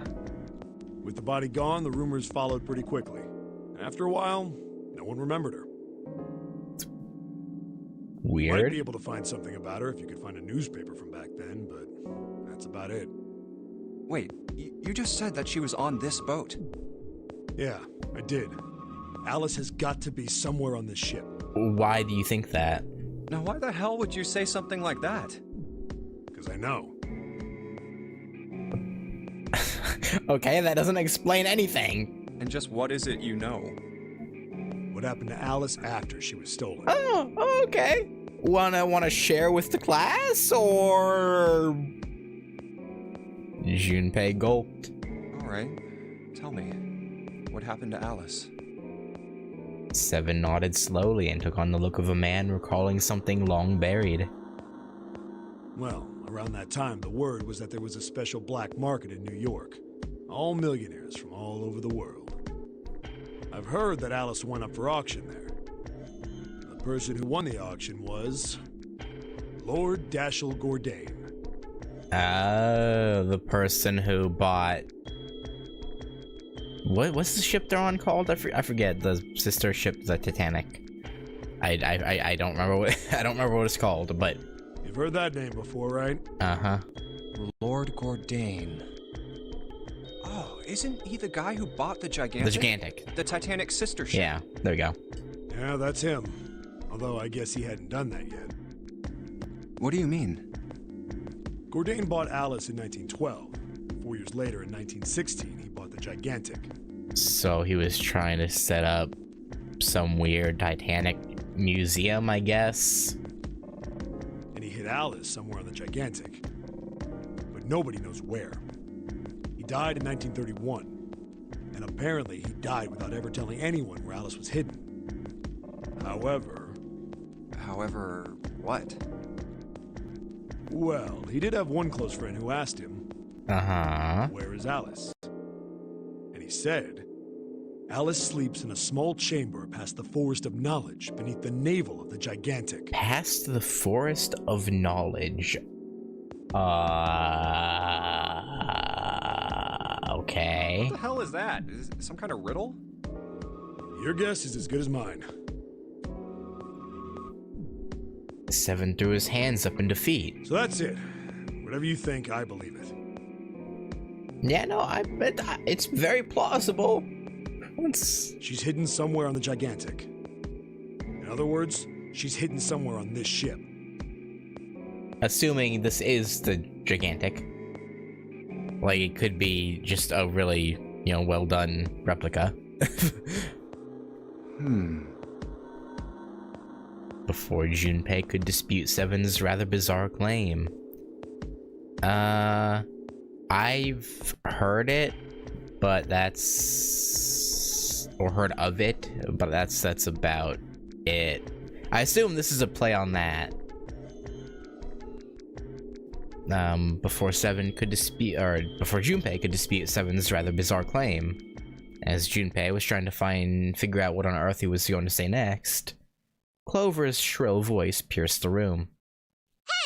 Speaker 5: With the body gone, the rumors followed pretty quickly. And after a while, no one remembered her. You might
Speaker 1: Weird.
Speaker 5: be able to find something about her if you could find a newspaper from back then, but that's about it.
Speaker 4: Wait, you just said that she was on this boat.
Speaker 5: Yeah, I did. Alice has got to be somewhere on this ship.
Speaker 1: Why do you think that?
Speaker 4: Now why the hell would you say something like that?
Speaker 5: Because I know.
Speaker 1: Okay, that doesn't explain anything.
Speaker 4: And just what is it you know?
Speaker 5: What happened to Alice after she was stolen?
Speaker 1: Oh, okay. Wanna share with the class, or Junpei gulped.
Speaker 4: Alright, tell me, what happened to Alice?
Speaker 1: Seven nodded slowly and took on the look of a man recalling something long buried.
Speaker 5: Well, around that time, the word was that there was a special black market in New York. All millionaires from all over the world. I've heard that Alice went up for auction there. The person who won the auction was... Lord Dashiell Gordain.
Speaker 1: Oh, the person who bought... What's the ship they're on called? I forget. The sister ship, the Titanic. I don't remember what I don't remember what it's called, but
Speaker 5: You've heard that name before, right?
Speaker 1: uh-huh.
Speaker 4: Lord Gordain. Oh, isn't he the guy who bought the gigantic?
Speaker 1: The gigantic.
Speaker 4: The Titanic sister ship.
Speaker 1: Yeah, there we go.
Speaker 5: Yeah, that's him. Although I guess he hadn't done that yet.
Speaker 4: What do you mean?
Speaker 5: Gordain bought Alice in 1912 4 years later, in 1916, he bought the Gigantic.
Speaker 1: So he was trying to set up some weird Titanic museum, I guess.
Speaker 5: And he hid Alice somewhere on the Gigantic. But nobody knows where. He died in 1931. And apparently he died without ever telling anyone where Alice was hidden. However,
Speaker 4: what?
Speaker 5: Well, he did have one close friend who asked him, where is Alice? And he said, Alice sleeps in a small chamber past the Forest of Knowledge beneath the navel of the Gigantic.
Speaker 1: Past the Forest of Knowledge. Okay.
Speaker 4: What the hell is that? Is it some kind of riddle?
Speaker 5: Your guess is as good as mine.
Speaker 1: Seven threw his hands up in defeat.
Speaker 5: So that's it. Whatever you think, I believe it.
Speaker 1: Yeah, no, it's very plausible.
Speaker 5: She's hidden somewhere on the Gigantic. In other words, she's hidden somewhere on this ship.
Speaker 1: Assuming this is the Gigantic. Like, it could be just a really, well done replica. Before Junpei could dispute Seven's rather bizarre claim. I've heard it, but or heard of it, but that's about it. I assume this is a play on that. Before Junpei could dispute Seven's rather bizarre claim. As Junpei was trying to figure out what on earth he was going to say next, Clover's shrill voice pierced the room.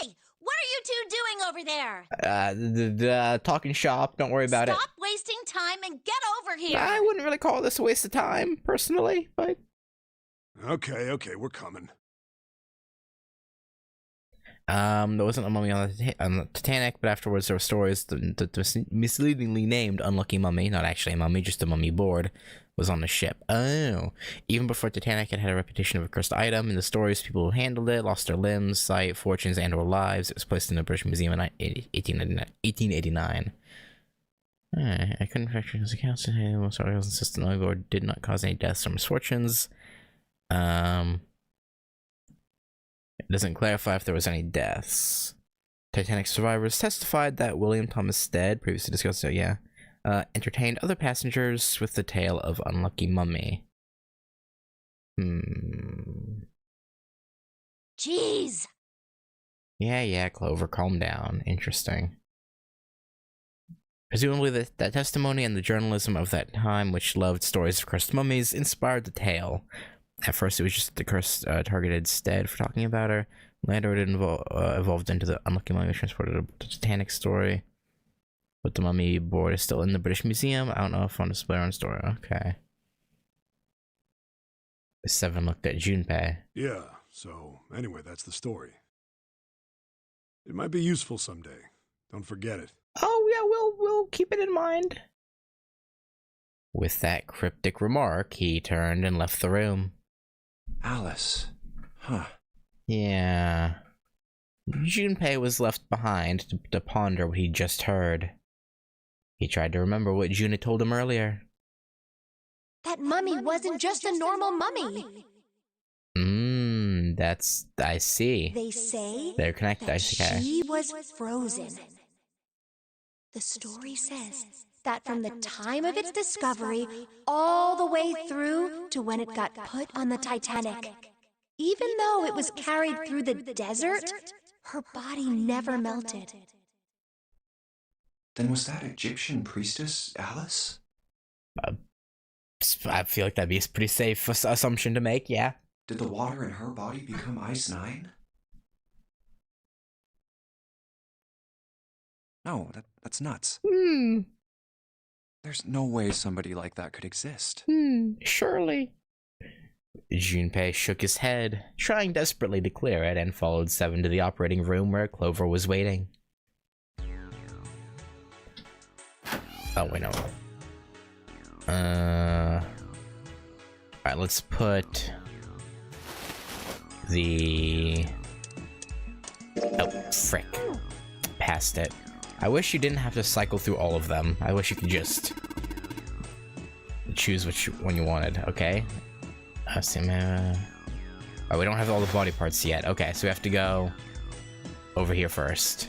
Speaker 6: Hey, what are you two doing over there?
Speaker 1: The talking shop, don't worry about it.
Speaker 6: Stop wasting time and get over here.
Speaker 1: I wouldn't really call this a waste of time, personally, but...
Speaker 5: Okay, we're coming.
Speaker 1: There wasn't a mummy on the Titanic, but afterwards there were stories the misleadingly named Unlucky Mummy, not actually a mummy, just a mummy board, was on the ship. Oh. Even before Titanic, it had a reputation of a cursed item. In the stories, people who handled it lost their limbs, sight, fortunes, and or lives. It was placed in the British Museum in 1889. I couldn't factor his accounts. Most articles insist the mummy board did not cause any deaths or misfortunes. It doesn't clarify if there was any deaths. Titanic survivors testified that William Thomas Stead, previously discussed, entertained other passengers with the tale of Unlucky Mummy.
Speaker 6: Jeez.
Speaker 1: Yeah, Clover, calm down. Interesting. Presumably that testimony and the journalism of that time, which loved stories of cursed mummies, inspired the tale. At first, it was just the curse targeted Stead for talking about her. Later, it evolved into the Unlucky Mummy transported a Titanic story. But the mummy board is still in the British Museum. I don't know if on display or on story. Okay. Seven looked at Junpei.
Speaker 5: Yeah, so anyway, that's the story. It might be useful someday. Don't forget it.
Speaker 1: Oh, yeah, we'll keep it in mind. With that cryptic remark, he turned and left the room.
Speaker 4: Alice. Huh.
Speaker 1: Yeah. Junpei was left behind to ponder what he'd just heard. He tried to remember what June had told him earlier.
Speaker 3: That mummy wasn't just a normal mummy.
Speaker 1: I see.
Speaker 3: They say
Speaker 1: They're connected,
Speaker 3: that
Speaker 1: okay.
Speaker 3: she was frozen. The story says that from the time of its discovery all the way through to when it got put on the Titanic, even though it was carried through the desert, her body never melted.
Speaker 4: Then was that Egyptian priestess Alice?
Speaker 1: I feel like that'd be a pretty safe assumption to make, yeah.
Speaker 4: Did the water in her body become Ice 9? No, that's nuts. There's no way somebody like that could exist.
Speaker 1: Surely. Junpei shook his head, trying desperately to clear it, and followed Seven to the operating room where Clover was waiting. Oh, wait, no. Alright, let's put the... Oh, frick. Past it. I wish you didn't have to cycle through all of them. I wish you could just choose which one you wanted. Okay. Oh, we don't have all the body parts yet. Okay, so we have to go over here first.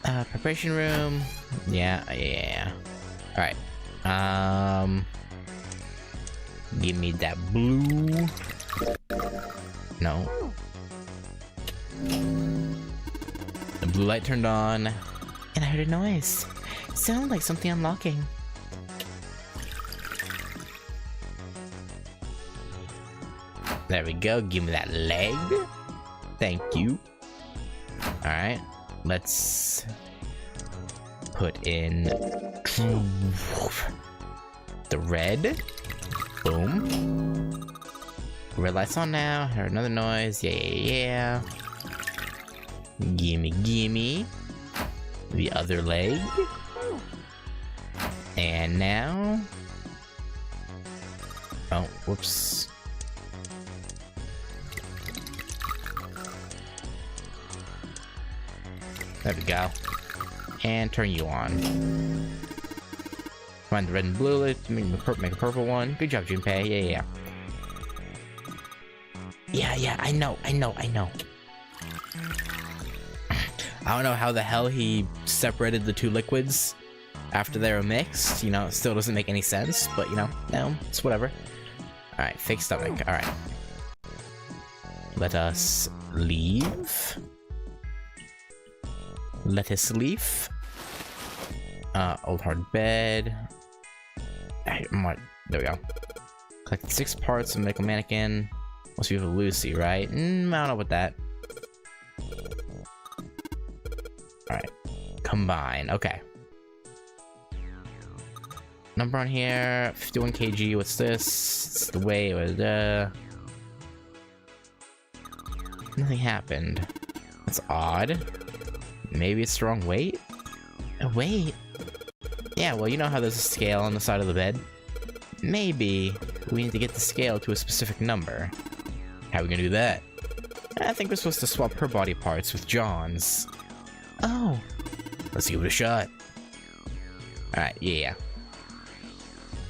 Speaker 1: Preparation room. Yeah. Alright. Give me that blue. No. The blue light turned on, and I heard a noise. It sounded like something unlocking. There we go. Give me that leg. Thank you. Alright. Let's put in the red. Boom. Red light's on now. Heard another noise. Yeah. Gimme. The other leg. And now... Oh, whoops. There we go. And turn you on. Find the red and blue light, make a purple one. Good job, Junpei. Yeah. Yeah, I know. I don't know how the hell he separated the two liquids after they were mixed. You know, it still doesn't make any sense, but you know, no, it's whatever. Alright, fake stomach. Alright. Let us leave. Let us leave. Old hard bed. There we go. Collect 6 parts and make a mannequin. Must be for Lucy, right? I don't know about that. Alright. Combine. Okay. Number on here. 51 kg. What's this? It's the weight. Nothing happened. That's odd. Maybe it's the wrong weight? A weight? Yeah, well, you know how there's a scale on the side of the bed? Maybe we need to get the scale to a specific number. How are we gonna do that? I think we're supposed to swap her body parts with John's. Oh. Let's give it a shot. Alright, yeah.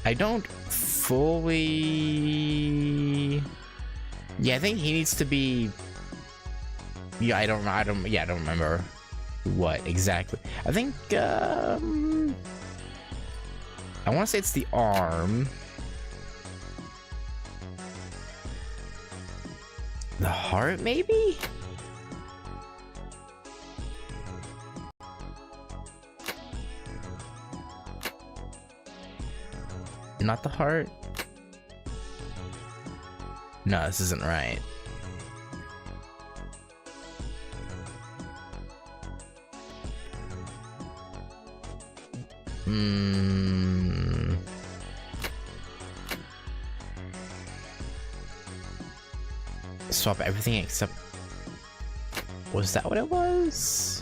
Speaker 1: I don't fully... Yeah, I think he needs to be... Yeah, I don't remember what exactly. I think, I want to say it's the arm. The heart, maybe? Not the heart? No, this isn't right. Swap everything except... Was that what it was?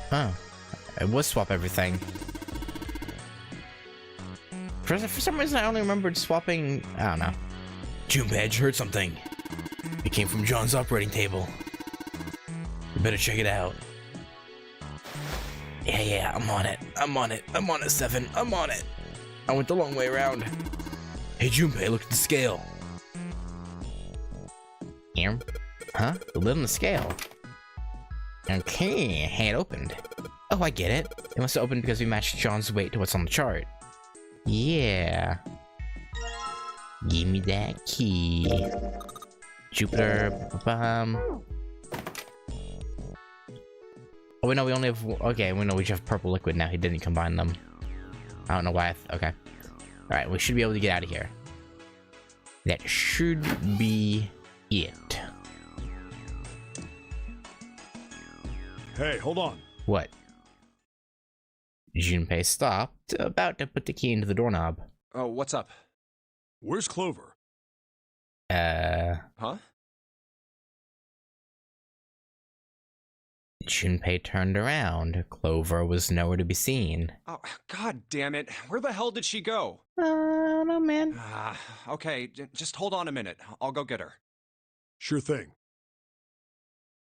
Speaker 1: Huh. It was swap everything. For some reason I only remembered swapping... I don't know. Junpei, I just heard something. It came from John's operating table. You better check it out. Yeah, I'm on it, Seven. I'm on it. I went the long way around. Hey, Junpei, look at the scale. Here? Huh? The lid on the scale. Okay, hand opened. Oh, I get it. It must have opened because we matched John's weight to what's on the chart. Yeah. Give me that key. Jupiter. Oh, no, we only have... Okay, we know we just have purple liquid now. He didn't combine them. I don't know why. Okay. Alright, we should be able to get out of here. That should be it.
Speaker 5: Hey, hold on.
Speaker 1: What? Junpei stopped, about to put the key into the doorknob.
Speaker 4: Oh, what's up?
Speaker 5: Where's Clover?
Speaker 4: Huh?
Speaker 1: Junpei turned around. Clover was nowhere to be seen.
Speaker 4: Oh, god damn it. Where the hell did she go?
Speaker 1: No, man.
Speaker 4: Okay, just hold on a minute. I'll go get her.
Speaker 5: Sure thing.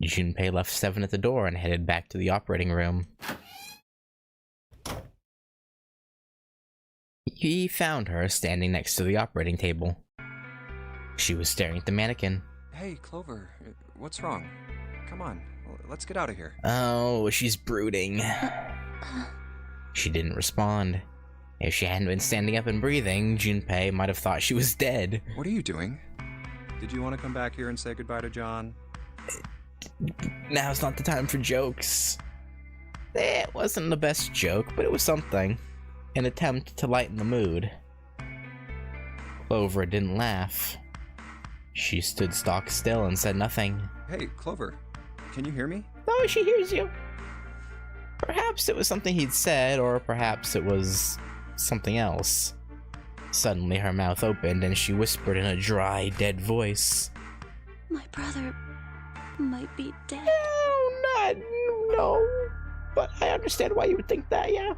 Speaker 1: Junpei left Seven at the door and headed back to the operating room. He found her standing next to the operating table. She was staring at the mannequin.
Speaker 4: Hey, Clover, what's wrong? Come on, let's get out of here.
Speaker 1: Oh, she's brooding. She didn't respond. If she hadn't been standing up and breathing, Junpei might have thought she was dead.
Speaker 4: What are you doing? Did you want to come back here and say goodbye to John?
Speaker 1: Now's not the time for jokes. It wasn't the best joke, but it was something. An attempt to lighten the mood. Clover didn't laugh. She stood stock still and said nothing.
Speaker 4: Hey, Clover, can you hear me?
Speaker 1: Oh, she hears you. Perhaps it was something he'd said, or perhaps it was something else. Suddenly her mouth opened and she whispered in a dry, dead voice.
Speaker 6: My brother might be dead.
Speaker 1: No. But I understand why you would think that, yeah.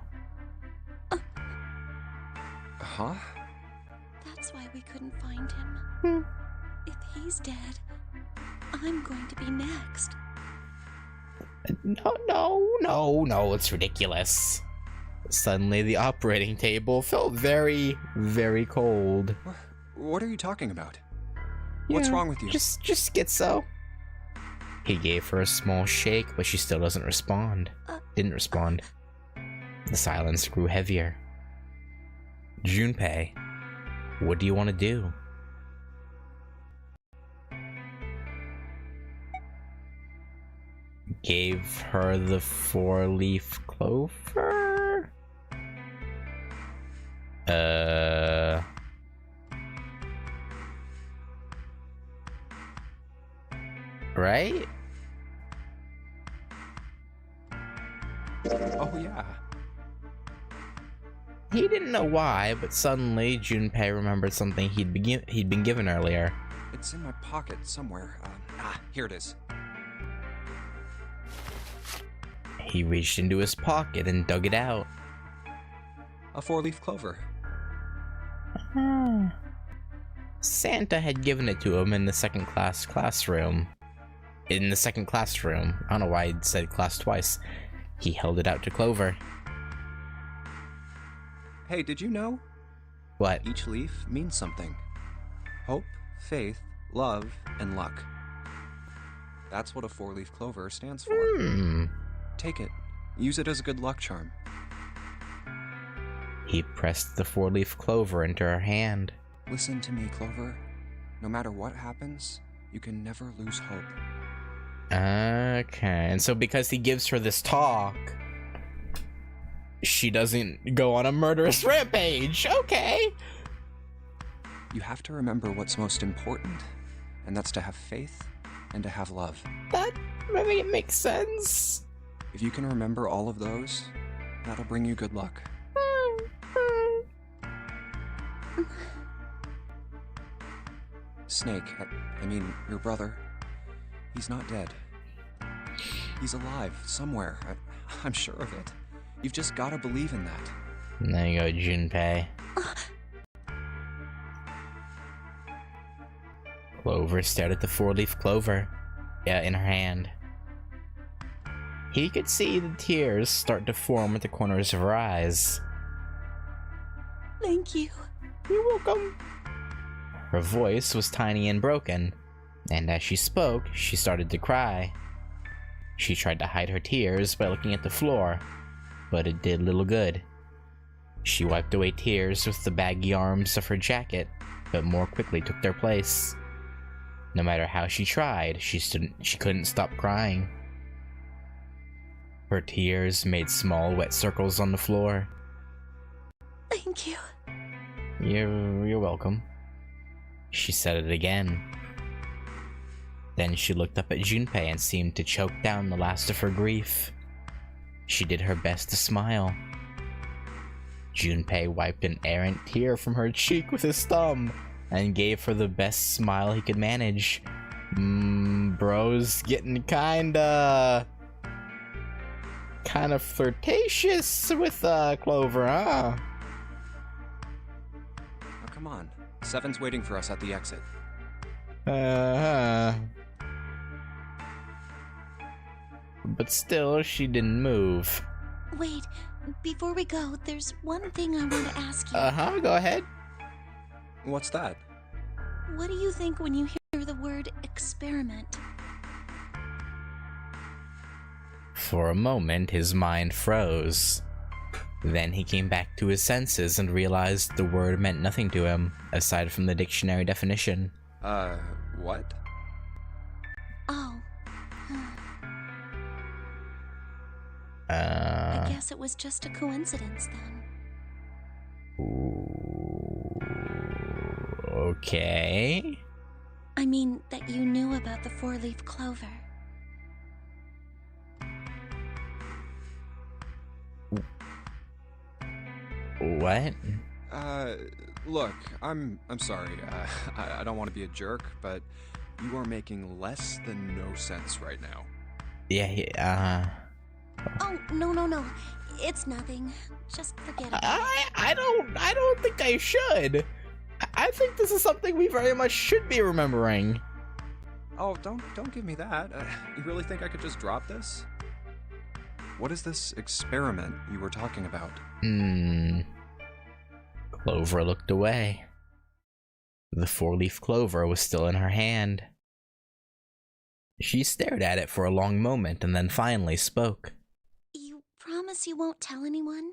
Speaker 4: Huh?
Speaker 6: That's why we couldn't find him. If he's dead, I'm going to be next.
Speaker 1: No, it's ridiculous. Suddenly the operating table felt very, very cold.
Speaker 4: What are you talking about? What's wrong with you?
Speaker 1: Just schizo. He gave her a small shake, but she still didn't respond. The silence grew heavier. Junpei, what do you want to do? Gave her the 4-leaf clover? Right?
Speaker 4: Oh, yeah.
Speaker 1: He didn't know why, but suddenly Junpei remembered something he'd been given earlier.
Speaker 4: It's in my pocket somewhere. Here it is.
Speaker 1: He reached into his pocket and dug it out.
Speaker 4: A 4-leaf clover.
Speaker 1: Santa had given it to him in the second classroom. In the second classroom. I don't know why I said class twice. He held it out to Clover.
Speaker 4: Hey, did you know?
Speaker 1: What?
Speaker 4: Each leaf means something. Hope, faith, love, and luck. That's what a 4-leaf clover stands for. Take it. Use it as a good luck charm.
Speaker 1: He pressed the 4-leaf clover into her hand.
Speaker 4: Listen to me, Clover. No matter what happens, you can never lose hope.
Speaker 1: Okay, and so because he gives her this talk, she doesn't go on a murderous rampage. Okay.
Speaker 4: You have to remember what's most important, and that's to have faith and to have love.
Speaker 1: That, I mean, it makes sense.
Speaker 4: If you can remember all of those, that'll bring you good luck. Snake, I mean, your brother, he's not dead. He's alive, somewhere. I'm sure of it. You've just gotta believe in that.
Speaker 1: There you go, Junpei. Clover stared at the 4-leaf clover in her hand. He could see the tears start to form at the corners of her eyes.
Speaker 6: Thank you.
Speaker 1: You're welcome. Her voice was tiny and broken, and as she spoke, she started to cry. She tried to hide her tears by looking at the floor, but it did little good. She wiped away tears with the baggy arms of her jacket, but more quickly took their place. No matter how she tried, she couldn't stop crying. Her tears made small wet circles on the floor.
Speaker 6: Thank you.
Speaker 1: You're welcome. She said it again. Then she looked up at Junpei and seemed to choke down the last of her grief. She did her best to smile. Junpei wiped an errant tear from her cheek with his thumb and gave her the best smile he could manage. Bro's getting kinda... kind of flirtatious with Clover, huh?
Speaker 4: Oh, come on. Seven's waiting for us at the exit.
Speaker 1: Uh-huh. But still, she didn't move.
Speaker 6: Wait, before we go, there's one thing I want to ask you.
Speaker 1: Uh-huh, go ahead.
Speaker 4: What's that?
Speaker 6: What do you think when you hear the word experiment?
Speaker 1: For a moment, his mind froze. Then he came back to his senses and realized the word meant nothing to him, aside from the dictionary definition.
Speaker 4: What?
Speaker 6: Oh. I guess it was just a coincidence then.
Speaker 1: Okay.
Speaker 6: I mean, that you knew about the four-leaf clover.
Speaker 1: What?
Speaker 4: Look, I'm sorry. I don't want to be a jerk, but you are making less than no sense right now.
Speaker 1: Yeah,
Speaker 6: Oh, no. It's nothing. Just forget about it.
Speaker 1: I don't think I should. I think this is something we very much should be remembering.
Speaker 4: Oh, don't give me that. You really think I could just drop this? What is this experiment you were talking about?
Speaker 1: Clover looked away. The four-leaf clover was still in her hand. She stared at it for a long moment and then finally spoke.
Speaker 6: You promise you won't tell anyone?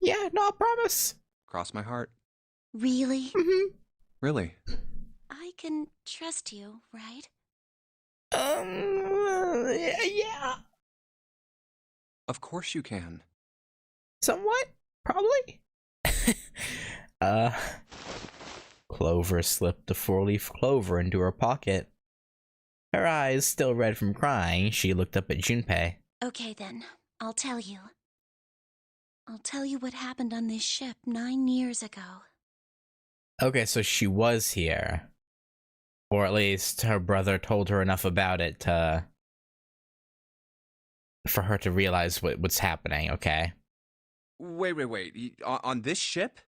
Speaker 1: Yeah, no, I promise.
Speaker 4: Cross my heart.
Speaker 6: Really?
Speaker 1: Mm-hmm.
Speaker 4: Really?
Speaker 6: I can trust you, right?
Speaker 1: Yeah.
Speaker 4: Of course you can.
Speaker 1: Somewhat, probably. Clover slipped the four-leaf clover into her pocket. Her eyes still red from crying, she looked up at Junpei.
Speaker 6: Okay then, I'll tell you. I'll tell you what happened on this ship 9 years ago.
Speaker 1: Okay, so she was here. Or at least her brother told her enough about it for her to realize what's happening, okay?
Speaker 4: Wait. On this ship?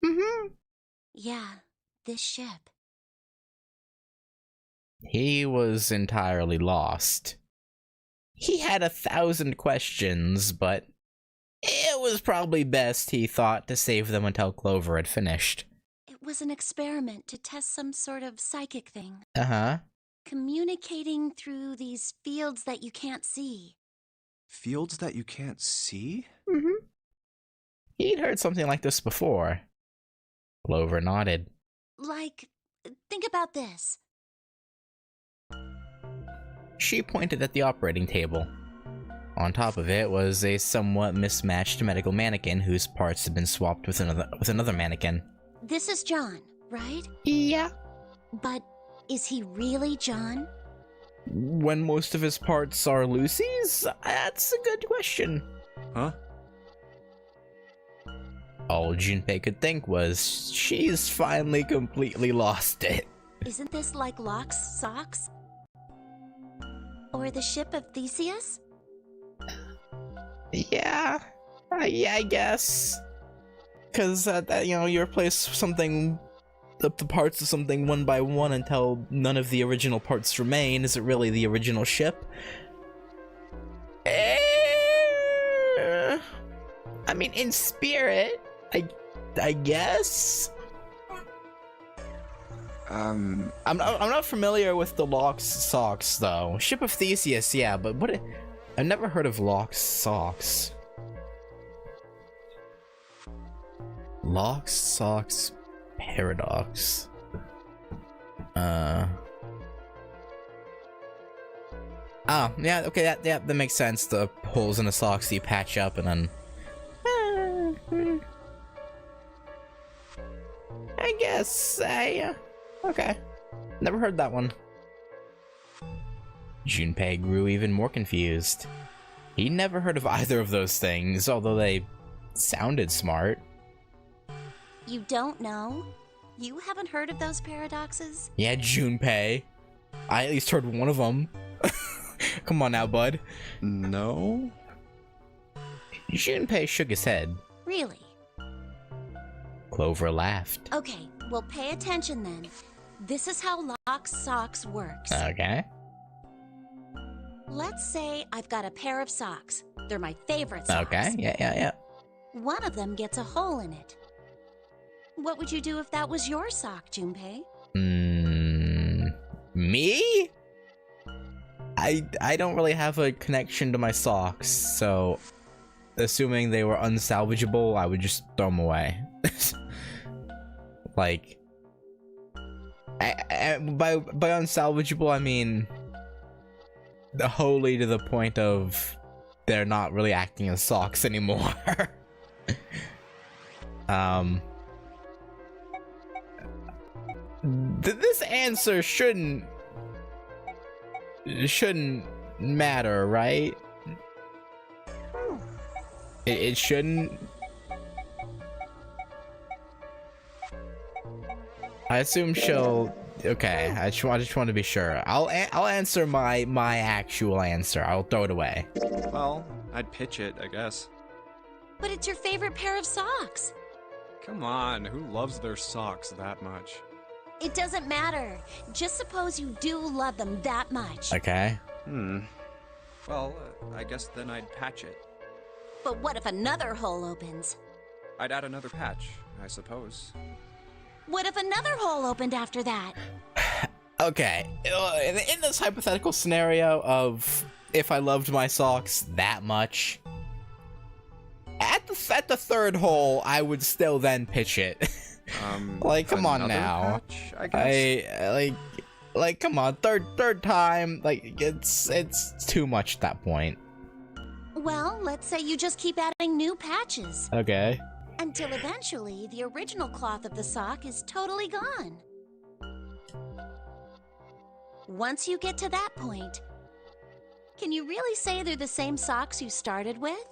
Speaker 1: Mm-hmm.
Speaker 6: Yeah, this ship.
Speaker 1: He was entirely lost. He had 1,000 questions, but it was probably best, he thought, to save them until Clover had finished.
Speaker 6: It was an experiment to test some sort of psychic thing.
Speaker 1: Uh-huh.
Speaker 6: Communicating through these fields that you can't see.
Speaker 4: Fields that you can't see?
Speaker 1: Mm-hmm. He'd heard something like this before. Clover nodded.
Speaker 6: Like, think about this.
Speaker 1: She pointed at the operating table. On top of it was a somewhat mismatched medical mannequin whose parts had been swapped with another mannequin.
Speaker 6: This is John, right?
Speaker 1: Yeah.
Speaker 6: But is he really John?
Speaker 1: When most of his parts are Lucy's? That's a good question.
Speaker 4: Huh?
Speaker 1: All Junpei could think was, she's finally completely lost it.
Speaker 6: Isn't this like Locke's socks? Or the ship of Theseus?
Speaker 1: Yeah, I guess. Because, you replace something, the parts of something one by one until none of the original parts remain. Is it really the original ship? I mean, in spirit, I guess. I'm not familiar with the Locke's socks though. Ship of Theseus, yeah, but I've never heard of Locke's socks. Locke's socks paradox. Oh, yeah, okay, that makes sense. The holes in the socks you patch up and then I guess okay. Never heard that one. Junpei grew even more confused. He never heard of either of those things, although they sounded smart.
Speaker 6: You don't know? You haven't heard of those paradoxes?
Speaker 1: Yeah, Junpei. I at least heard one of them. Come on now, bud.
Speaker 4: No?
Speaker 1: Junpei shook his head.
Speaker 6: Really?
Speaker 1: Clover laughed.
Speaker 6: Okay, well, pay attention then. This is how Lock Socks works.
Speaker 1: Okay.
Speaker 6: Let's say I've got a pair of socks. They're my favorite socks.
Speaker 1: Okay, yeah.
Speaker 6: One of them gets a hole in it. What would you do if that was your sock, Junpei?
Speaker 1: Me? I don't really have a connection to my socks, so assuming they were unsalvageable, I would just throw them away. Like, by unsalvageable, I mean wholly to the point of they're not really acting as socks anymore. This answer shouldn't matter, right? It shouldn't. I assume she'll. Okay, I just want to be sure. I'll answer my actual answer. I'll throw it away.
Speaker 4: Well, I'd pitch it, I guess.
Speaker 6: But it's your favorite pair of socks.
Speaker 4: Come on, who loves their socks that much?
Speaker 6: It doesn't matter. Just suppose you do love them that much.
Speaker 1: Okay.
Speaker 4: Well, I guess then I'd patch it.
Speaker 6: But what if another hole opens?
Speaker 4: I'd add another patch, I suppose.
Speaker 6: What if another hole opened after that?
Speaker 1: Okay. In this hypothetical scenario of if I loved my socks that much, at the third hole, I would still then pitch it. Like, come on now.
Speaker 4: Patch, I guess.
Speaker 1: Like, come on, third time, like, it's too much at that point.
Speaker 6: Well, let's say you just keep adding new patches.
Speaker 1: Okay.
Speaker 6: Until eventually, the original cloth of the sock is totally gone. Once you get to that point, can you really say they're the same socks you started with?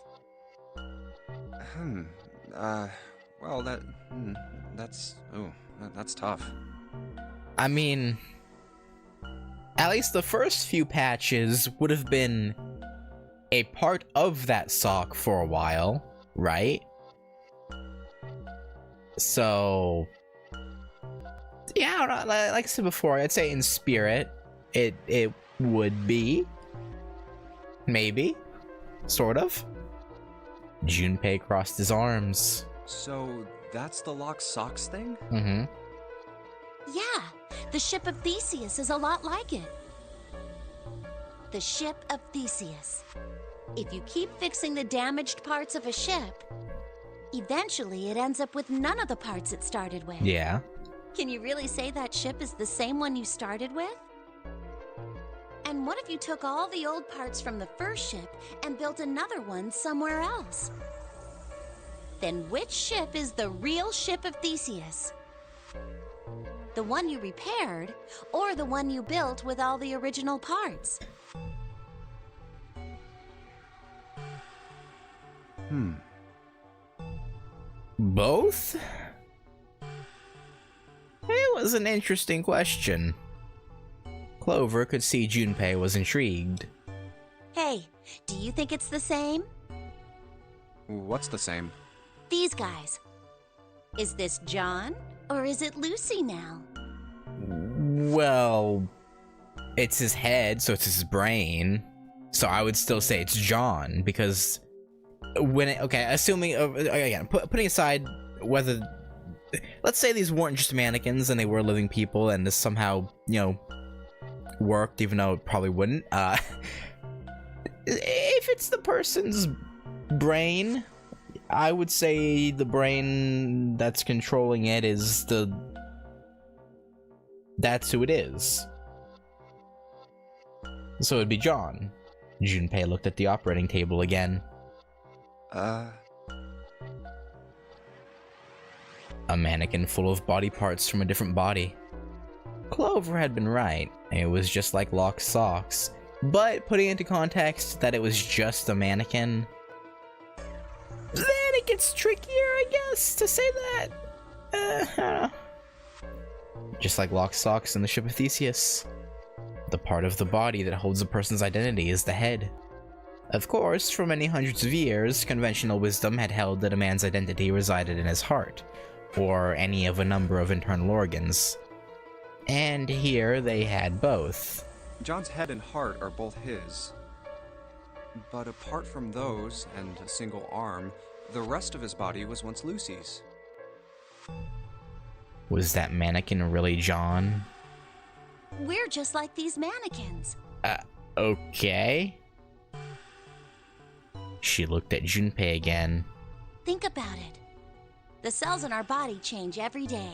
Speaker 4: Well, that's tough.
Speaker 1: I mean, at least the first few patches would have been a part of that sock for a while, right? So, yeah, I don't know, like I said before, I'd say in spirit, it would be, maybe, sort of. Junpei crossed his arms.
Speaker 4: So, that's the Lock Socks thing?
Speaker 1: Mm-hmm.
Speaker 6: Yeah, the ship of Theseus is a lot like it. The ship of Theseus. If you keep fixing the damaged parts of a ship, eventually it ends up with none of the parts it started with.
Speaker 1: Yeah.
Speaker 6: Can you really say that ship is the same one you started with? And what if you took all the old parts from the first ship and built another one somewhere else? Then which ship is the real ship of Theseus? The one you repaired, or the one you built with all the original parts?
Speaker 1: Both? It was an interesting question. Clover could see Junpei was intrigued.
Speaker 6: Hey, do you think it's the same?
Speaker 4: What's the same?
Speaker 6: These guys. Is this John, or is it Lucy now?
Speaker 1: Well, it's his head, so it's his brain. So I would still say it's John, because assuming, again, putting aside whether, let's say these weren't just mannequins and they were living people and this somehow, worked, even though it probably wouldn't. If it's the person's brain, I would say the brain that's controlling it is that's who it is. So it'd be John. Junpei looked at the operating table again. A mannequin full of body parts from a different body. Clover had been right. It was just like Lock's socks. But putting into context that it was just a mannequin, then it gets trickier, I guess, to say that. I don't know. Just like Lock's socks in the ship of Theseus. The part of the body that holds a person's identity is the head. Of course, for many hundreds of years, conventional wisdom had held that a man's identity resided in his heart, or any of a number of internal organs. And here they had both.
Speaker 4: John's head and heart are both his. But apart from those, and a single arm, the rest of his body was once Lucy's.
Speaker 1: Was that mannequin really John?
Speaker 6: We're just like these mannequins.
Speaker 1: Okay. She looked at Junpei again.
Speaker 6: Think about it. The cells in our body change every day.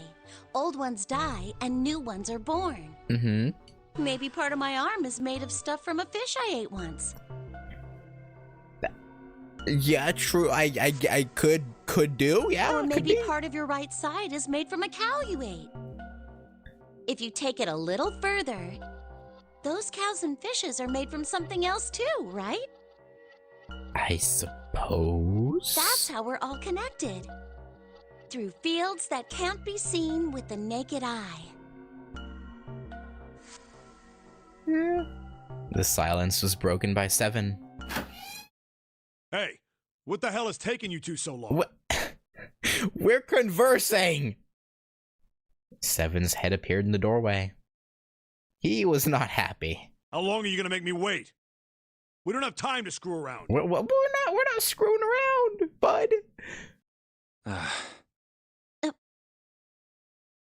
Speaker 6: Old ones die and new ones are born.
Speaker 1: Mm-hmm.
Speaker 6: Maybe part of my arm is made of stuff from a fish I ate once.
Speaker 1: Yeah, true. I could do. Yeah,
Speaker 6: Or
Speaker 1: it could
Speaker 6: maybe
Speaker 1: be.
Speaker 6: part of your right side is made from a cow you ate. If you take it a little further, those cows and fishes are made from something else too, right?
Speaker 1: I suppose.
Speaker 6: That's how we're all connected. Through fields that can't be seen with the naked eye.
Speaker 1: The silence was broken by Seven.
Speaker 5: Hey, what the hell is taking you two so long?
Speaker 1: What? We're conversing! Seven's head appeared in the doorway. He was not happy.
Speaker 5: How long are you gonna make me wait? We don't have time to screw around.
Speaker 1: We're not screwing around, bud.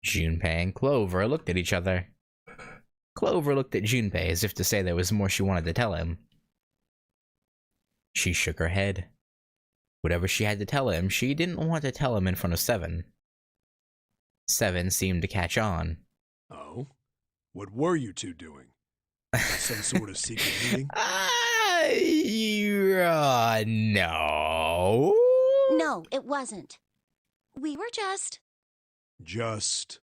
Speaker 1: Junpei and Clover looked at each other. Clover looked at Junpei as if to say there was more she wanted to tell him. She shook her head. Whatever she had to tell him, she didn't want to tell him in front of Seven. Seven seemed to catch on.
Speaker 5: Oh? What were you two doing? Some sort of secret meeting?
Speaker 1: No.
Speaker 6: No, it wasn't. We were just
Speaker 5: Just...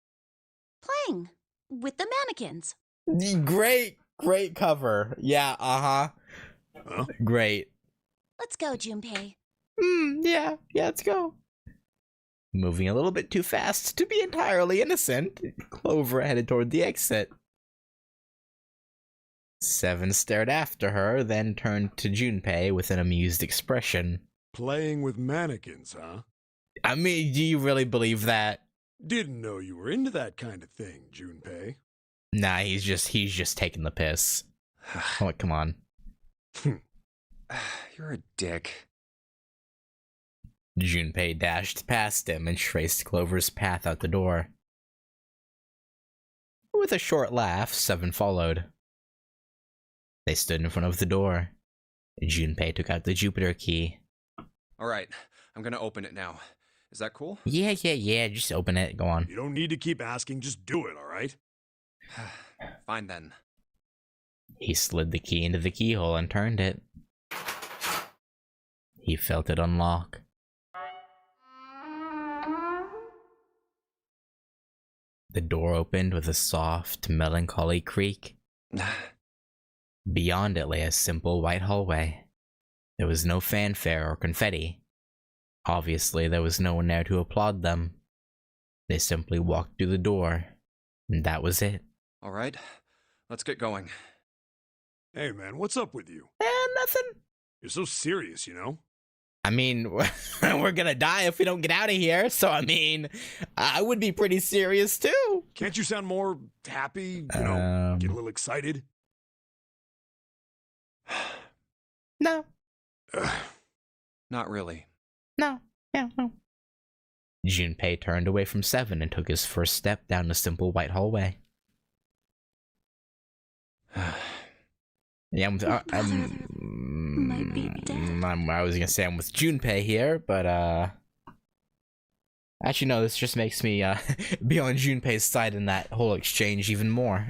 Speaker 6: playing with the mannequins.
Speaker 1: Great cover. Yeah,
Speaker 5: Huh?
Speaker 1: Great.
Speaker 6: Let's go, Junpei.
Speaker 1: Yeah, let's go. Moving a little bit too fast to be entirely innocent, Clover headed toward the exit. Seven stared after her, then turned to Junpei with an amused expression.
Speaker 5: Playing with mannequins, huh?
Speaker 1: I mean, do you really believe that?
Speaker 5: Didn't know you were into that kind of thing, Junpei.
Speaker 1: Nah, he's just taking the piss. Oh, come on.
Speaker 4: You're a dick.
Speaker 1: Junpei dashed past him and traced Clover's path out the door. With a short laugh, Seven followed. They stood in front of the door. Junpei took out the Jupiter key.
Speaker 4: Alright, I'm gonna open it now. Is that cool?
Speaker 1: Yeah, just open it. Go on.
Speaker 5: You don't need to keep asking, just do it, alright?
Speaker 4: Fine then.
Speaker 1: He slid the key into the keyhole and turned it. He felt it unlock. The door opened with a soft, melancholy creak. Beyond it lay a simple white hallway. There was no fanfare or confetti. Obviously, there was no one there to applaud them. They simply walked through the door, and that was it.
Speaker 4: Alright, let's get going.
Speaker 5: Hey man, what's up with you?
Speaker 1: Nothing.
Speaker 5: You're so serious, you know?
Speaker 1: I mean, we're gonna die if we don't get out of here, so I mean, I would be pretty serious too.
Speaker 5: Can't you sound more happy? You know, get a little excited?
Speaker 1: No.
Speaker 4: Not really.
Speaker 1: No. Yeah, no. Junpei turned away from Seven and took his first step down the simple white hallway. Yeah,
Speaker 6: Might be dead.
Speaker 1: I was gonna say I'm with Junpei here, but actually no, this just makes me be on Junpei's side in that whole exchange even more.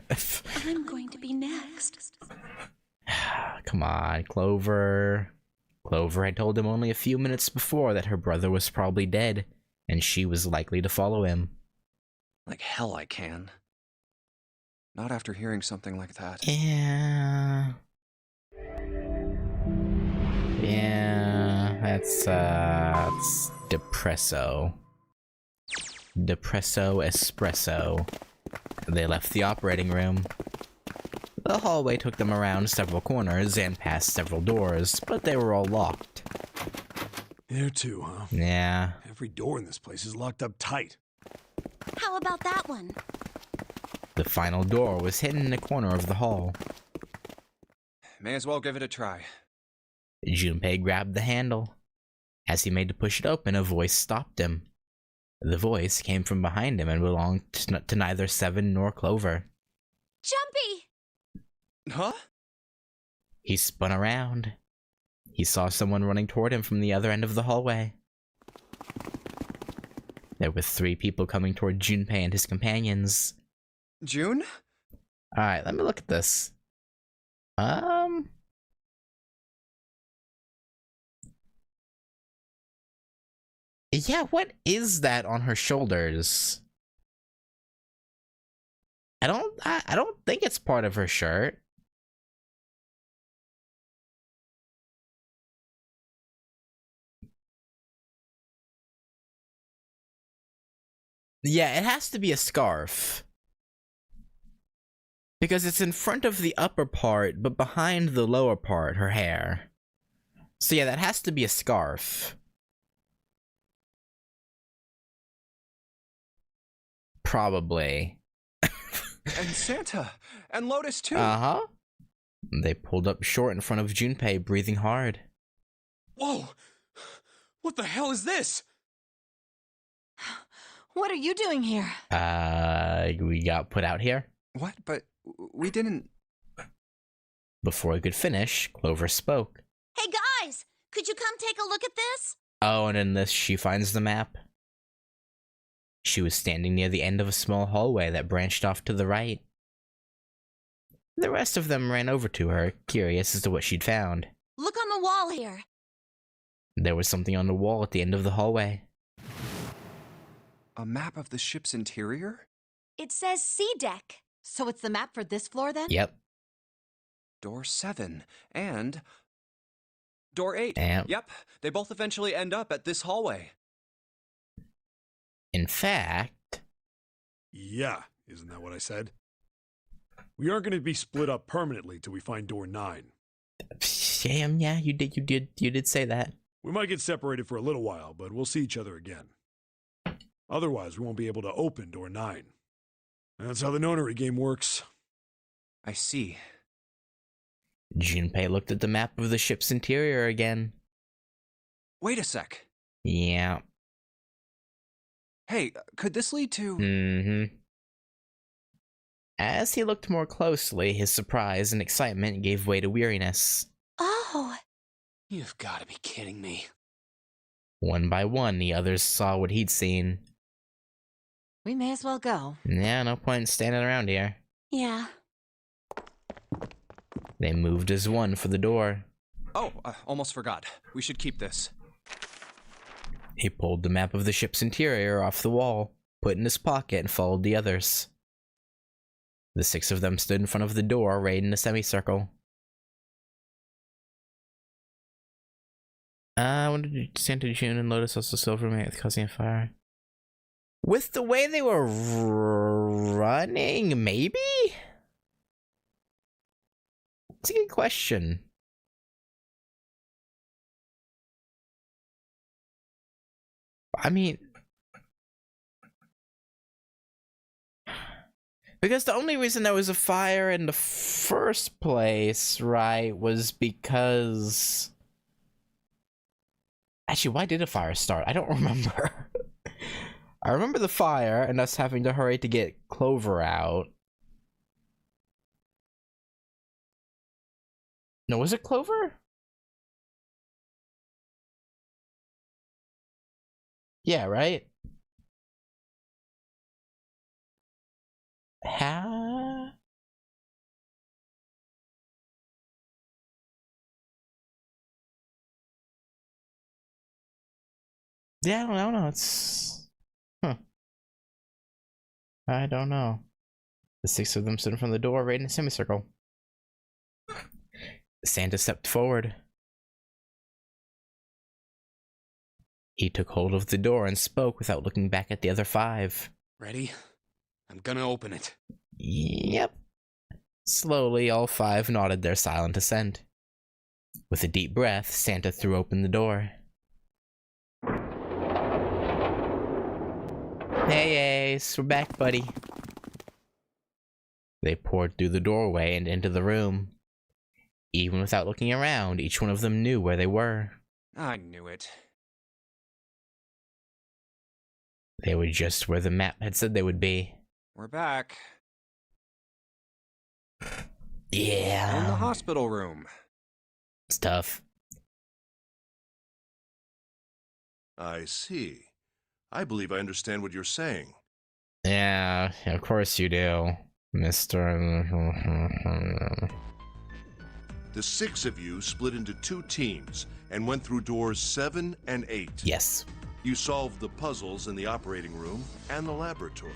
Speaker 6: I'm going to be next.
Speaker 1: Come on, Clover. Clover had told him only a few minutes before that her brother was probably dead, and she was likely to follow him.
Speaker 4: Like hell I can. Not after hearing something like that.
Speaker 1: Yeah, that's depresso. Depresso espresso. They left the operating room. The hallway took them around several corners and past several doors, but they were all locked.
Speaker 5: There too, huh?
Speaker 1: Yeah.
Speaker 5: Every door in this place is locked up tight.
Speaker 6: How about that one?
Speaker 1: The final door was hidden in a corner of the hall.
Speaker 4: May as well give it a try.
Speaker 1: Junpei grabbed the handle. As he made to push it open, a voice stopped him. The voice came from behind him and belonged to neither Seven nor Clover.
Speaker 6: Jumpy!
Speaker 4: Huh?
Speaker 1: He spun around. He saw someone running toward him from the other end of the hallway. There were 3 people coming toward Junpei and his companions.
Speaker 4: June?
Speaker 1: Alright, let me look at this. Yeah, what is that on her shoulders? I don't think it's part of her shirt. Yeah, it has to be a scarf. Because it's in front of the upper part, but behind the lower part, her hair. So yeah, that has to be a scarf. Probably.
Speaker 4: And Santa! And Lotus too!
Speaker 1: Uh-huh. They pulled up short in front of Junpei, breathing hard.
Speaker 2: Whoa! What the hell is this?
Speaker 7: What are you doing here?
Speaker 1: We got put out here.
Speaker 4: What? But we didn't...
Speaker 1: Before he could finish, Clover spoke.
Speaker 6: Hey guys! Could you come take a look at this?
Speaker 1: Oh, and in this, she finds the map. She was standing near the end of a small hallway that branched off to the right. The rest of them ran over to her, curious as to what she'd found.
Speaker 6: Look on the wall here.
Speaker 1: There was something on the wall at the end of the hallway.
Speaker 4: A map of the ship's interior?
Speaker 3: It says C deck.
Speaker 7: So it's the map for this floor then?
Speaker 1: Yep.
Speaker 4: Door 7. And... Door 8.
Speaker 1: Yep.
Speaker 4: Yep, they both eventually end up at this hallway.
Speaker 1: In fact...
Speaker 5: Yeah, isn't that what I said? We aren't going to be split up permanently till we find door 9.
Speaker 1: Yeah, you did say that.
Speaker 5: We might get separated for a little while, but we'll see each other again. Otherwise, we won't be able to open door 9. That's how the nonary game works.
Speaker 4: I see.
Speaker 1: Junpei looked at the map of the ship's interior again.
Speaker 4: Wait a sec.
Speaker 1: Yeah.
Speaker 4: Hey, could this lead to...
Speaker 1: Mm-hmm. As he looked more closely, his surprise and excitement gave way to weariness.
Speaker 6: Oh.
Speaker 2: You've got to be kidding me.
Speaker 1: One by one, the others saw what he'd seen.
Speaker 7: We may as well go.
Speaker 1: Yeah, no point in standing around here.
Speaker 6: Yeah.
Speaker 1: They moved as one for the door.
Speaker 4: Oh, almost forgot. We should keep this.
Speaker 1: He pulled the map of the ship's interior off the wall, put it in his pocket, and followed the others. The 6 of them stood in front of the door, arrayed in a semicircle. When did Santa, June, and Lotus also Silver make causing a fire? With the way they were running, maybe? That's a good question. I mean... Because the only reason there was a fire in the first place, right, was because... Actually, why did a fire start? I don't remember. I remember the fire and us having to hurry to get Clover out. No, was it Clover? Yeah, right? How? Yeah, I don't know. It's... Huh. I don't know. The 6 of them stood in front of the door, right in a semicircle. Santa stepped forward. He took hold of the door and spoke without looking back at the other 5.
Speaker 2: Ready? I'm gonna open it.
Speaker 1: Yep. Slowly, all 5 nodded their silent assent. With a deep breath, Santa threw open the door. Hey, Ace, we're back, buddy. They poured through the doorway and into the room. Even without looking around, each one of them knew where they were.
Speaker 4: I knew it.
Speaker 1: They were just where the map had said they would be.
Speaker 4: We're back.
Speaker 1: Yeah.
Speaker 4: In the hospital room.
Speaker 1: It's tough.
Speaker 8: I see. I believe I understand what you're saying.
Speaker 1: Yeah, of course you do, Mr.
Speaker 8: The 6 of you split into 2 teams and went through doors 7 and 8.
Speaker 1: Yes.
Speaker 8: You solved the puzzles in the operating room and the laboratory.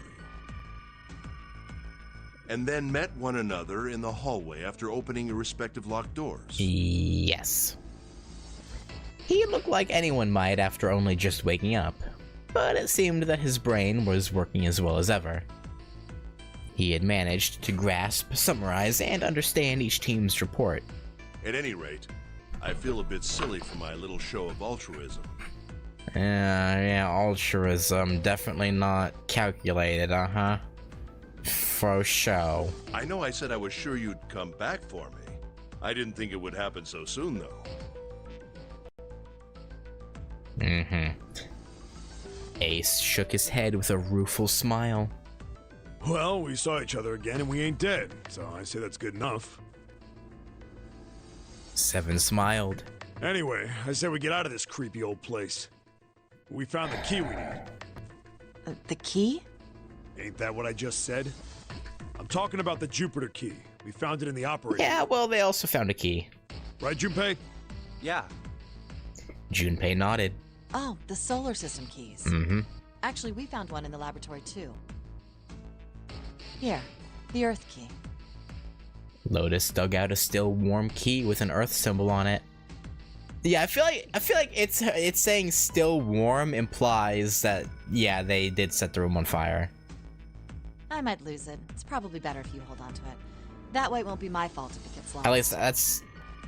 Speaker 8: And then met one another in the hallway after opening your respective locked doors.
Speaker 1: Yes. He looked like anyone might after only just waking up, but it seemed that his brain was working as well as ever. He had managed to grasp, summarize, and understand each team's report.
Speaker 8: At any rate, I feel a bit silly for my little show of altruism.
Speaker 1: Yeah, altruism. Definitely not calculated, For show.
Speaker 8: I know I said I was sure you'd come back for me. I didn't think it would happen so soon, though.
Speaker 1: Ace shook his head with a rueful smile.
Speaker 5: Well, we saw each other again and we ain't dead, so I say that's good enough.
Speaker 1: 7 smiled.
Speaker 5: Anyway, I say we get out of this creepy old place. We found the key we need.
Speaker 7: The key?
Speaker 5: Ain't that what I just said? I'm talking about the Jupiter key. We found it in the operating room.
Speaker 1: Yeah, well, they also found a key.
Speaker 5: Right, Junpei?
Speaker 4: Yeah.
Speaker 1: Junpei nodded.
Speaker 7: Oh, the solar system keys. Actually, we found one in the laboratory, too. Here, the Earth key.
Speaker 1: Lotus dug out a still warm key with an Earth symbol on it. Yeah, I feel like it's saying still warm implies that, yeah, they did set the room on fire.
Speaker 7: I might lose it. It's probably better if you hold on to it. That way it won't be my fault if it gets lost.
Speaker 1: At least that's...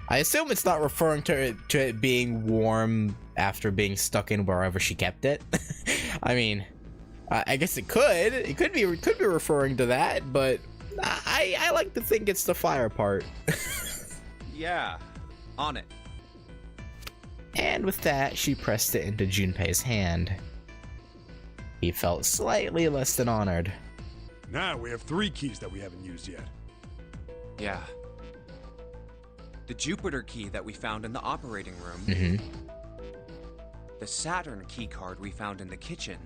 Speaker 1: I assume it's not referring to it being warm after being stuck in wherever she kept it. I mean, I guess it could. It could be referring to that, but I like to think it's the fire part.
Speaker 4: Yeah, on it.
Speaker 1: And with that, she pressed it into Junpei's hand. He felt slightly less than honored.
Speaker 5: Now we have 3 keys that we haven't used yet.
Speaker 4: Yeah. The Jupiter key that we found in the operating room. The Saturn key card we found in the kitchen.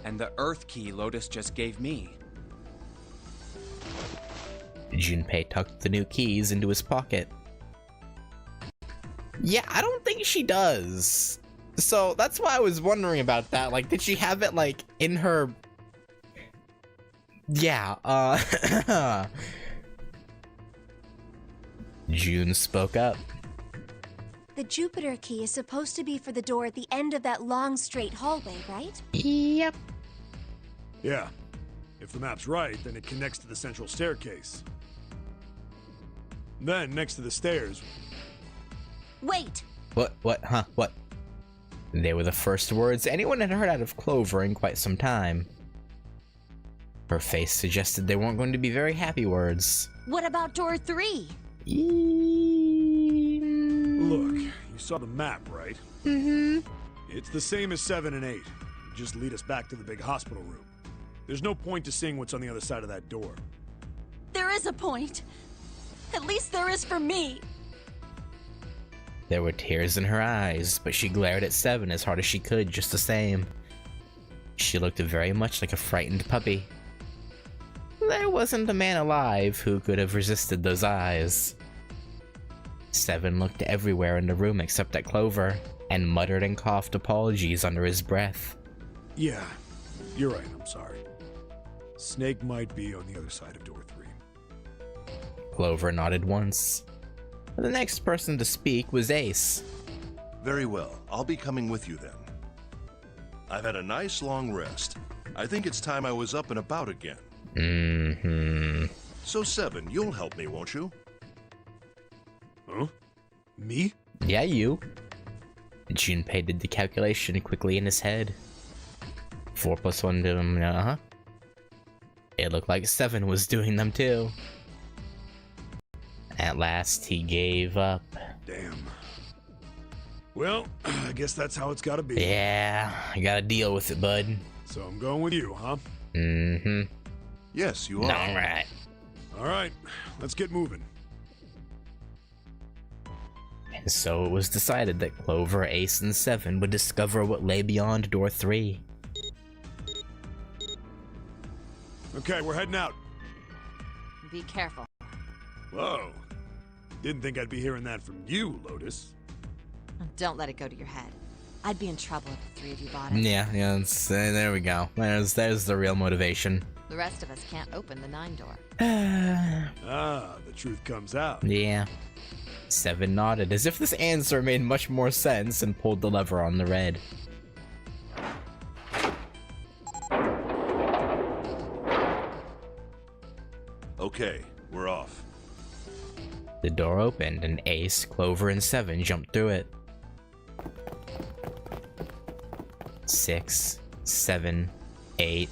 Speaker 4: And the Earth key Lotus just gave me.
Speaker 1: Junpei tucked the new keys into his pocket. Yeah, I don't think she does. So that's why I was wondering about that. Like, did she have it, like, in her... Yeah, June spoke up.
Speaker 3: The Jupiter key is supposed to be for the door at the end of that long, straight hallway, right?
Speaker 1: Yep.
Speaker 5: Yeah. If the map's right, then it connects to the central staircase. Then, next to the stairs...
Speaker 6: Wait!
Speaker 1: What? What? They were the first words anyone had heard out of Clover in quite some time. Her face suggested they weren't going to be very happy words.
Speaker 6: What about door 3?
Speaker 5: Look, you saw the map, right? It's the same as 7 and 8. It just lead us back to the big hospital room. There's no point to seeing what's on the other side of that door.
Speaker 6: There is a point. At least there is for me.
Speaker 1: There were tears in her eyes, but she glared at 7 as hard as she could just the same. She looked very much like a frightened puppy. There wasn't a man alive who could have resisted those eyes. 7 looked everywhere in the room except at Clover, and muttered and coughed apologies under his breath.
Speaker 5: Yeah, you're right, I'm sorry. Snake might be on the other side of door 3.
Speaker 1: Clover nodded once. The next person to speak was Ace.
Speaker 8: Very well, I'll be coming with you then. I've had a nice long rest. I think it's time I was up and about again. So, Seven, you'll help me, won't you?
Speaker 5: Huh? Me?
Speaker 1: Yeah, you. Junpei did the calculation quickly in his head. 4 plus 1 to him, It looked like 7 was doing them too. At last, he gave up.
Speaker 5: Damn. Well, I guess that's how it's gotta be.
Speaker 1: Yeah, I gotta deal with it, bud.
Speaker 5: So I'm going with you, huh?
Speaker 1: Mm-hmm.
Speaker 8: Yes, you are.
Speaker 1: Alright.
Speaker 5: Alright, let's get moving.
Speaker 1: And so it was decided that Clover, Ace, and 7 would discover what lay beyond door 3.
Speaker 5: Okay, we're heading out.
Speaker 7: Be careful.
Speaker 5: Whoa. Didn't think I'd be hearing that from you, Lotus.
Speaker 7: Don't let it go to your head. I'd be in trouble if the 3 of you bought it.
Speaker 1: Yeah, there we go. There's the real motivation.
Speaker 7: The rest of us can't open the 9 door.
Speaker 5: The truth comes out.
Speaker 1: Yeah. 7 nodded, as if this answer made much more sense, and pulled the lever on the red.
Speaker 8: Okay, we're off.
Speaker 1: The door opened, and Ace, Clover, and 7 jumped through it. 6, 7, 8.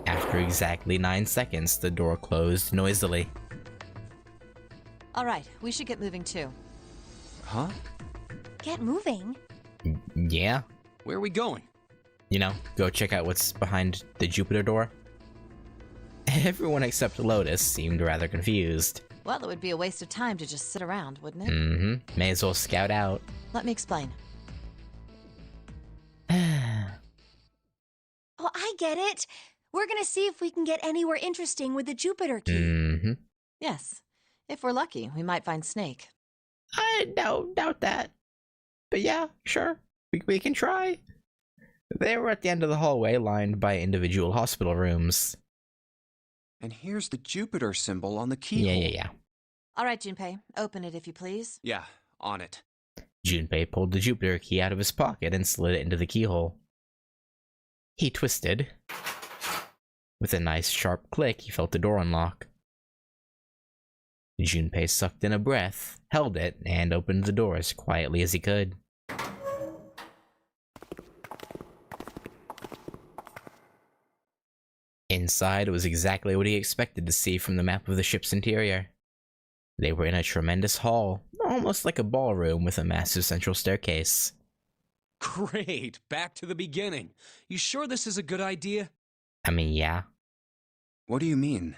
Speaker 1: After exactly 9 seconds, the door closed noisily.
Speaker 7: All right, we should get moving too.
Speaker 4: Huh?
Speaker 3: Get moving.
Speaker 1: Yeah,
Speaker 2: Where are we going?
Speaker 1: go check out what's behind the Jupiter door. Everyone except Lotus seemed rather confused.
Speaker 7: Well, it would be a waste of time to just sit around, wouldn't it?
Speaker 1: Mm-hmm. May as well scout out.
Speaker 7: Let me explain.
Speaker 3: Oh, I get it. We're gonna see if we can get anywhere interesting with the Jupiter key.
Speaker 1: Mm-hmm.
Speaker 7: Yes. If we're lucky, we might find Snake.
Speaker 1: I doubt that. But yeah, sure. We can try. They were at the end of the hallway, lined by individual hospital rooms.
Speaker 4: And here's the Jupiter symbol on the keyhole.
Speaker 1: Yeah.
Speaker 7: All right, Junpei, open it if you please.
Speaker 4: Yeah, on it.
Speaker 1: Junpei pulled the Jupiter key out of his pocket and slid it into the keyhole. He twisted. With a nice sharp click, he felt the door unlock. Junpei sucked in a breath, held it, and opened the door as quietly as he could. Inside was exactly what he expected to see from the map of the ship's interior. They were in a tremendous hall, almost like a ballroom with a massive central staircase.
Speaker 2: Great, back to the beginning. You sure this is a good idea?
Speaker 1: I mean, yeah.
Speaker 4: What do you mean?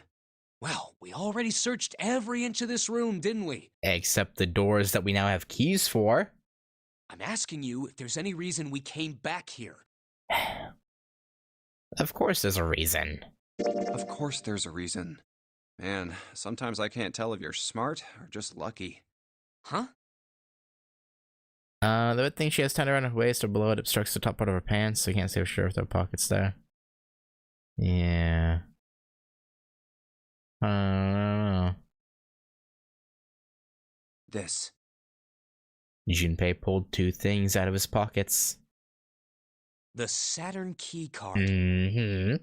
Speaker 2: Well, we already searched every inch of this room, didn't we?
Speaker 1: Except the doors that we now have keys for.
Speaker 2: I'm asking you if there's any reason we came back here.
Speaker 1: Of course there's a reason.
Speaker 4: Of course there's a reason. Man, sometimes I can't tell if you're smart or just lucky.
Speaker 2: Huh?
Speaker 1: The good thing she has tied around her waist or below it obstructs the top part of her pants, so you can't say for sure if there are pockets there. Yeah. I don't know.
Speaker 4: This.
Speaker 1: Junpei pulled 2 things out of his pockets.
Speaker 2: The Saturn key card.
Speaker 1: Mm-hmm.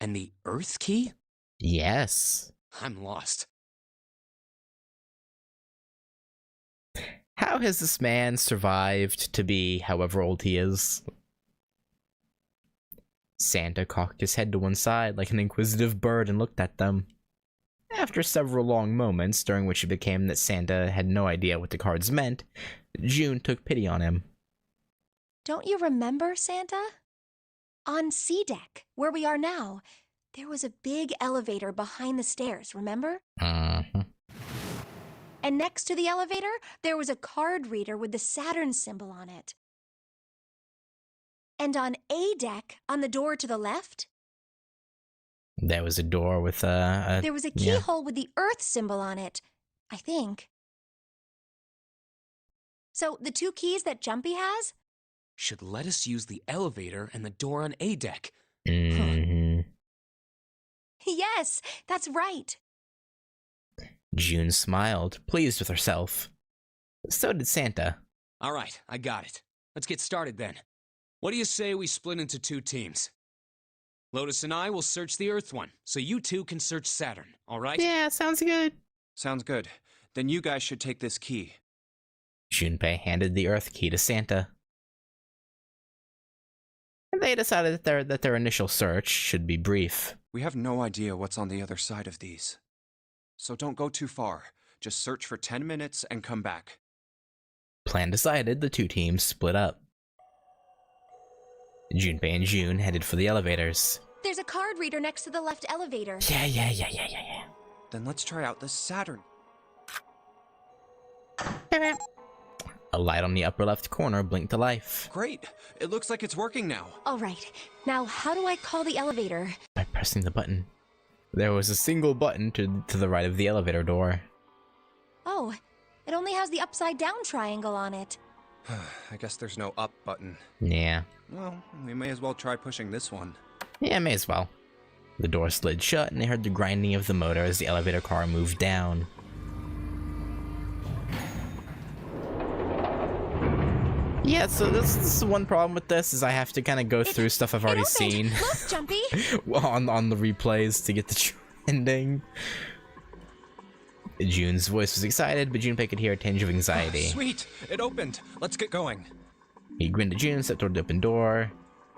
Speaker 2: And the Earth key?
Speaker 1: Yes.
Speaker 2: I'm lost.
Speaker 1: How has this man survived to be however old he is? Santa cocked his head to one side like an inquisitive bird and looked at them. After several long moments, during which it became that Santa had no idea what the cards meant, June took pity on him.
Speaker 3: Don't you remember, Santa? On C deck, where we are now, there was a big elevator behind the stairs, remember?
Speaker 1: Uh-huh.
Speaker 3: And next to the elevator, there was a card reader with the Saturn symbol on it. And on A deck, on the door to the left,
Speaker 1: There was a door with a
Speaker 3: there was a keyhole with the Earth symbol on it, I think. So the 2 keys that Jumpy has?
Speaker 2: Should let us use the elevator and the door on A deck.
Speaker 1: Mm-hmm.
Speaker 3: Yes, that's right.
Speaker 1: June smiled, pleased with herself. So did Santa.
Speaker 2: All right, I got it. Let's get started then. What do you say we split into 2 teams? Lotus and I will search the Earth one, so you two can search Saturn, all right?
Speaker 1: Yeah, sounds good.
Speaker 4: Sounds good. Then you guys should take this key.
Speaker 1: Junpei handed the Earth key to Santa. And they decided that their initial search should be brief.
Speaker 4: We have no idea what's on the other side of these. So don't go too far. Just search for 10 minutes and come back.
Speaker 1: Plan decided, the two teams split up. Junpei and June headed for the elevators.
Speaker 3: There's a card reader next to the left elevator.
Speaker 1: Yeah.
Speaker 4: Then let's try out the Saturn.
Speaker 1: A light on the upper left corner blinked to life.
Speaker 4: Great! It looks like it's working now.
Speaker 3: All right. Now, how do I call the elevator?
Speaker 1: By pressing the button. There was a single button to the right of the elevator door.
Speaker 3: Oh, it only has the upside down triangle on it.
Speaker 4: I guess there's no up button.
Speaker 1: Yeah.
Speaker 4: Well, we may as well try pushing this one.
Speaker 1: Yeah, may as well. The door slid shut and they heard the grinding of the motor as the elevator car moved down. Yeah, so this is one problem with this, is I have to kind of go through stuff I've already seen.
Speaker 3: Look, Jumpy!
Speaker 1: on the replays to get the true ending. June's voice was excited, but Junpei could hear a tinge of anxiety.
Speaker 4: Sweet! It opened! Let's get going.
Speaker 1: He grinned at June and stepped toward the open door.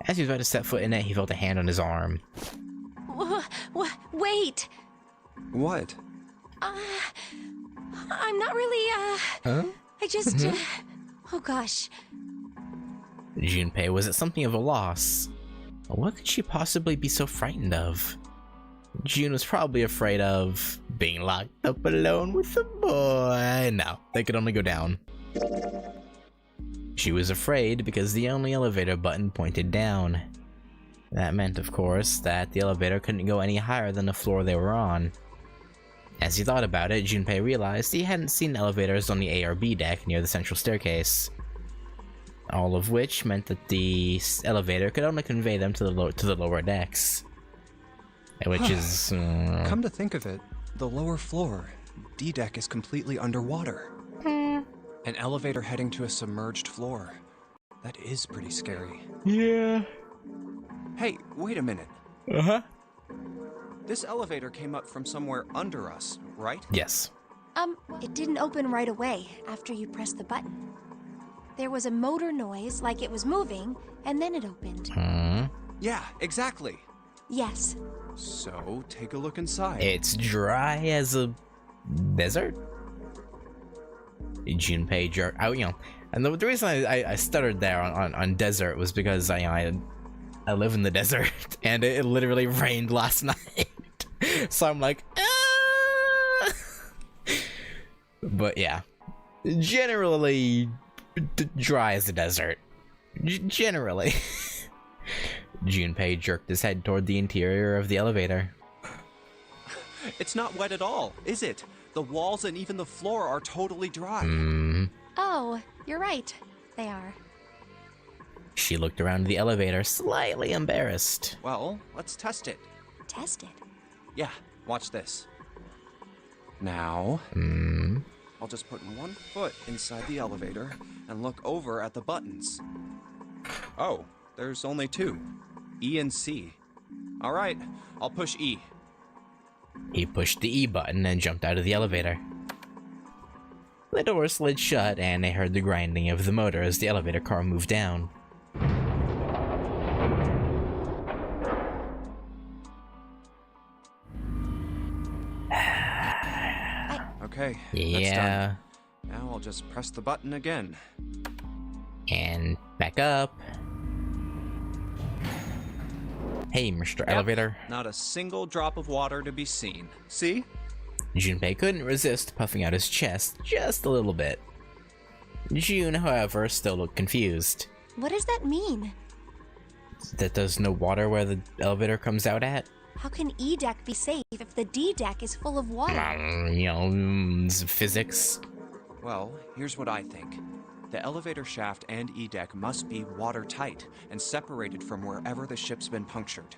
Speaker 1: As he was about to step foot in it, he felt a hand on his arm.
Speaker 3: Wait!
Speaker 4: What?
Speaker 3: I'm not really,
Speaker 1: Huh?
Speaker 3: I just, oh gosh.
Speaker 1: Junpei was at something of a loss. What could she possibly be so frightened of? June was probably afraid of being locked up alone with a boy. No, they could only go down. She was afraid because the only elevator button pointed down. That meant, of course, that the elevator couldn't go any higher than the floor they were on. As he thought about it, Junpei realized he hadn't seen elevators on the A or B deck near the central staircase. All of which meant that the elevator could only convey them to the lower decks. Which is...
Speaker 4: Come to think of it, the lower floor, D deck, is completely underwater. An elevator heading to a submerged floor. That is pretty scary.
Speaker 1: Yeah.
Speaker 4: Hey, wait a minute.
Speaker 1: Uh-huh.
Speaker 4: This elevator came up from somewhere under us, right?
Speaker 1: Yes.
Speaker 3: It didn't open right away after you pressed the button. There was a motor noise like it was moving, and then it opened.
Speaker 4: Yeah, exactly.
Speaker 3: Yes.
Speaker 4: So, take a look inside.
Speaker 1: It's dry as a desert? Junpei jerked out, and the reason I stuttered there on desert was because I live in the desert, and it literally rained last night. So I'm like, ah! But yeah, generally dry as a desert. Generally. Junpei jerked his head toward the interior of the elevator.
Speaker 4: It's not wet at all, is it? The walls and even the floor are totally dry.
Speaker 3: Oh, you're right. They are.
Speaker 1: She looked around the elevator, slightly embarrassed.
Speaker 4: Well, let's test it.
Speaker 3: Test it.
Speaker 4: Yeah, watch this. Now, I'll just put one foot inside the elevator and look over at the buttons. Oh, there's only two. E and C. All right, I'll push E.
Speaker 1: He pushed the E button and jumped out of the elevator. The door slid shut and they heard the grinding of the motor as the elevator car moved down.
Speaker 4: Okay,
Speaker 1: Yeah.
Speaker 4: that's done. Now I'll just press the button again.
Speaker 1: And back up. Hey, Mr. Elevator.
Speaker 4: Not a single drop of water to be seen. See?
Speaker 1: Junpei couldn't resist puffing out his chest just a little bit. June, however, still looked confused.
Speaker 3: What does that mean?
Speaker 1: That there's no water where the elevator comes out at?
Speaker 3: How can E deck be safe if the D deck is full of water?
Speaker 1: Physics.
Speaker 4: Well, here's what I think. The elevator shaft and E deck must be watertight and separated from wherever the ship's been punctured.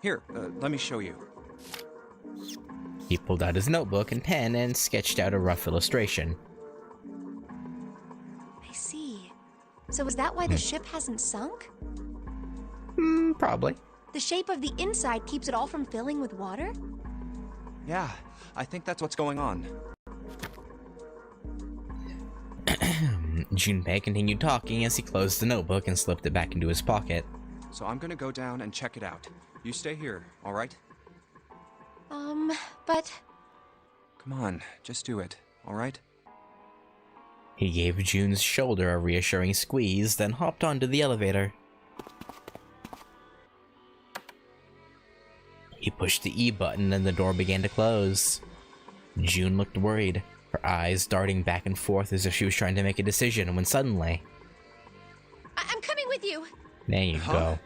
Speaker 4: Here, let me show you.
Speaker 1: He pulled out his notebook and pen and sketched out a rough illustration.
Speaker 3: I see. So is that why the ship hasn't sunk?
Speaker 1: Probably.
Speaker 3: The shape of the inside keeps it all from filling with water?
Speaker 4: Yeah, I think that's what's going on.
Speaker 1: Junpei continued talking as he closed the notebook and slipped it back into his pocket.
Speaker 4: So I'm gonna go down and check it out. You stay here, alright?
Speaker 3: But...
Speaker 4: Come on, just do it, alright?
Speaker 1: He gave June's shoulder a reassuring squeeze, then hopped onto the elevator. He pushed the E button and the door began to close. June looked worried, her eyes darting back and forth as if she was trying to make a decision when suddenly...
Speaker 3: I'm coming with you!
Speaker 1: There you go.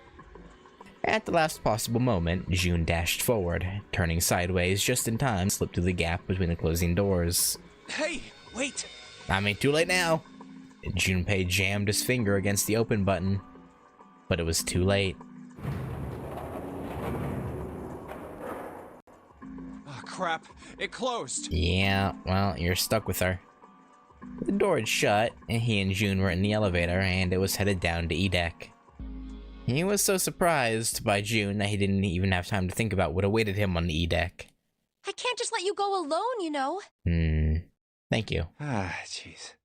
Speaker 1: At the last possible moment, June dashed forward, turning sideways just in time to slip through the gap between the closing doors.
Speaker 4: Hey, wait!
Speaker 1: I mean, too late now! Junpei jammed his finger against the open button, but it was too late.
Speaker 4: Oh, crap. It closed!
Speaker 1: Yeah, well, you're stuck with her. The door had shut, and he and June were in the elevator, and it was headed down to E-Deck. He was so surprised by June that he didn't even have time to think about what awaited him on the E-Deck.
Speaker 3: I can't just let you go alone, you know.
Speaker 1: Thank you.
Speaker 4: Ah, jeez.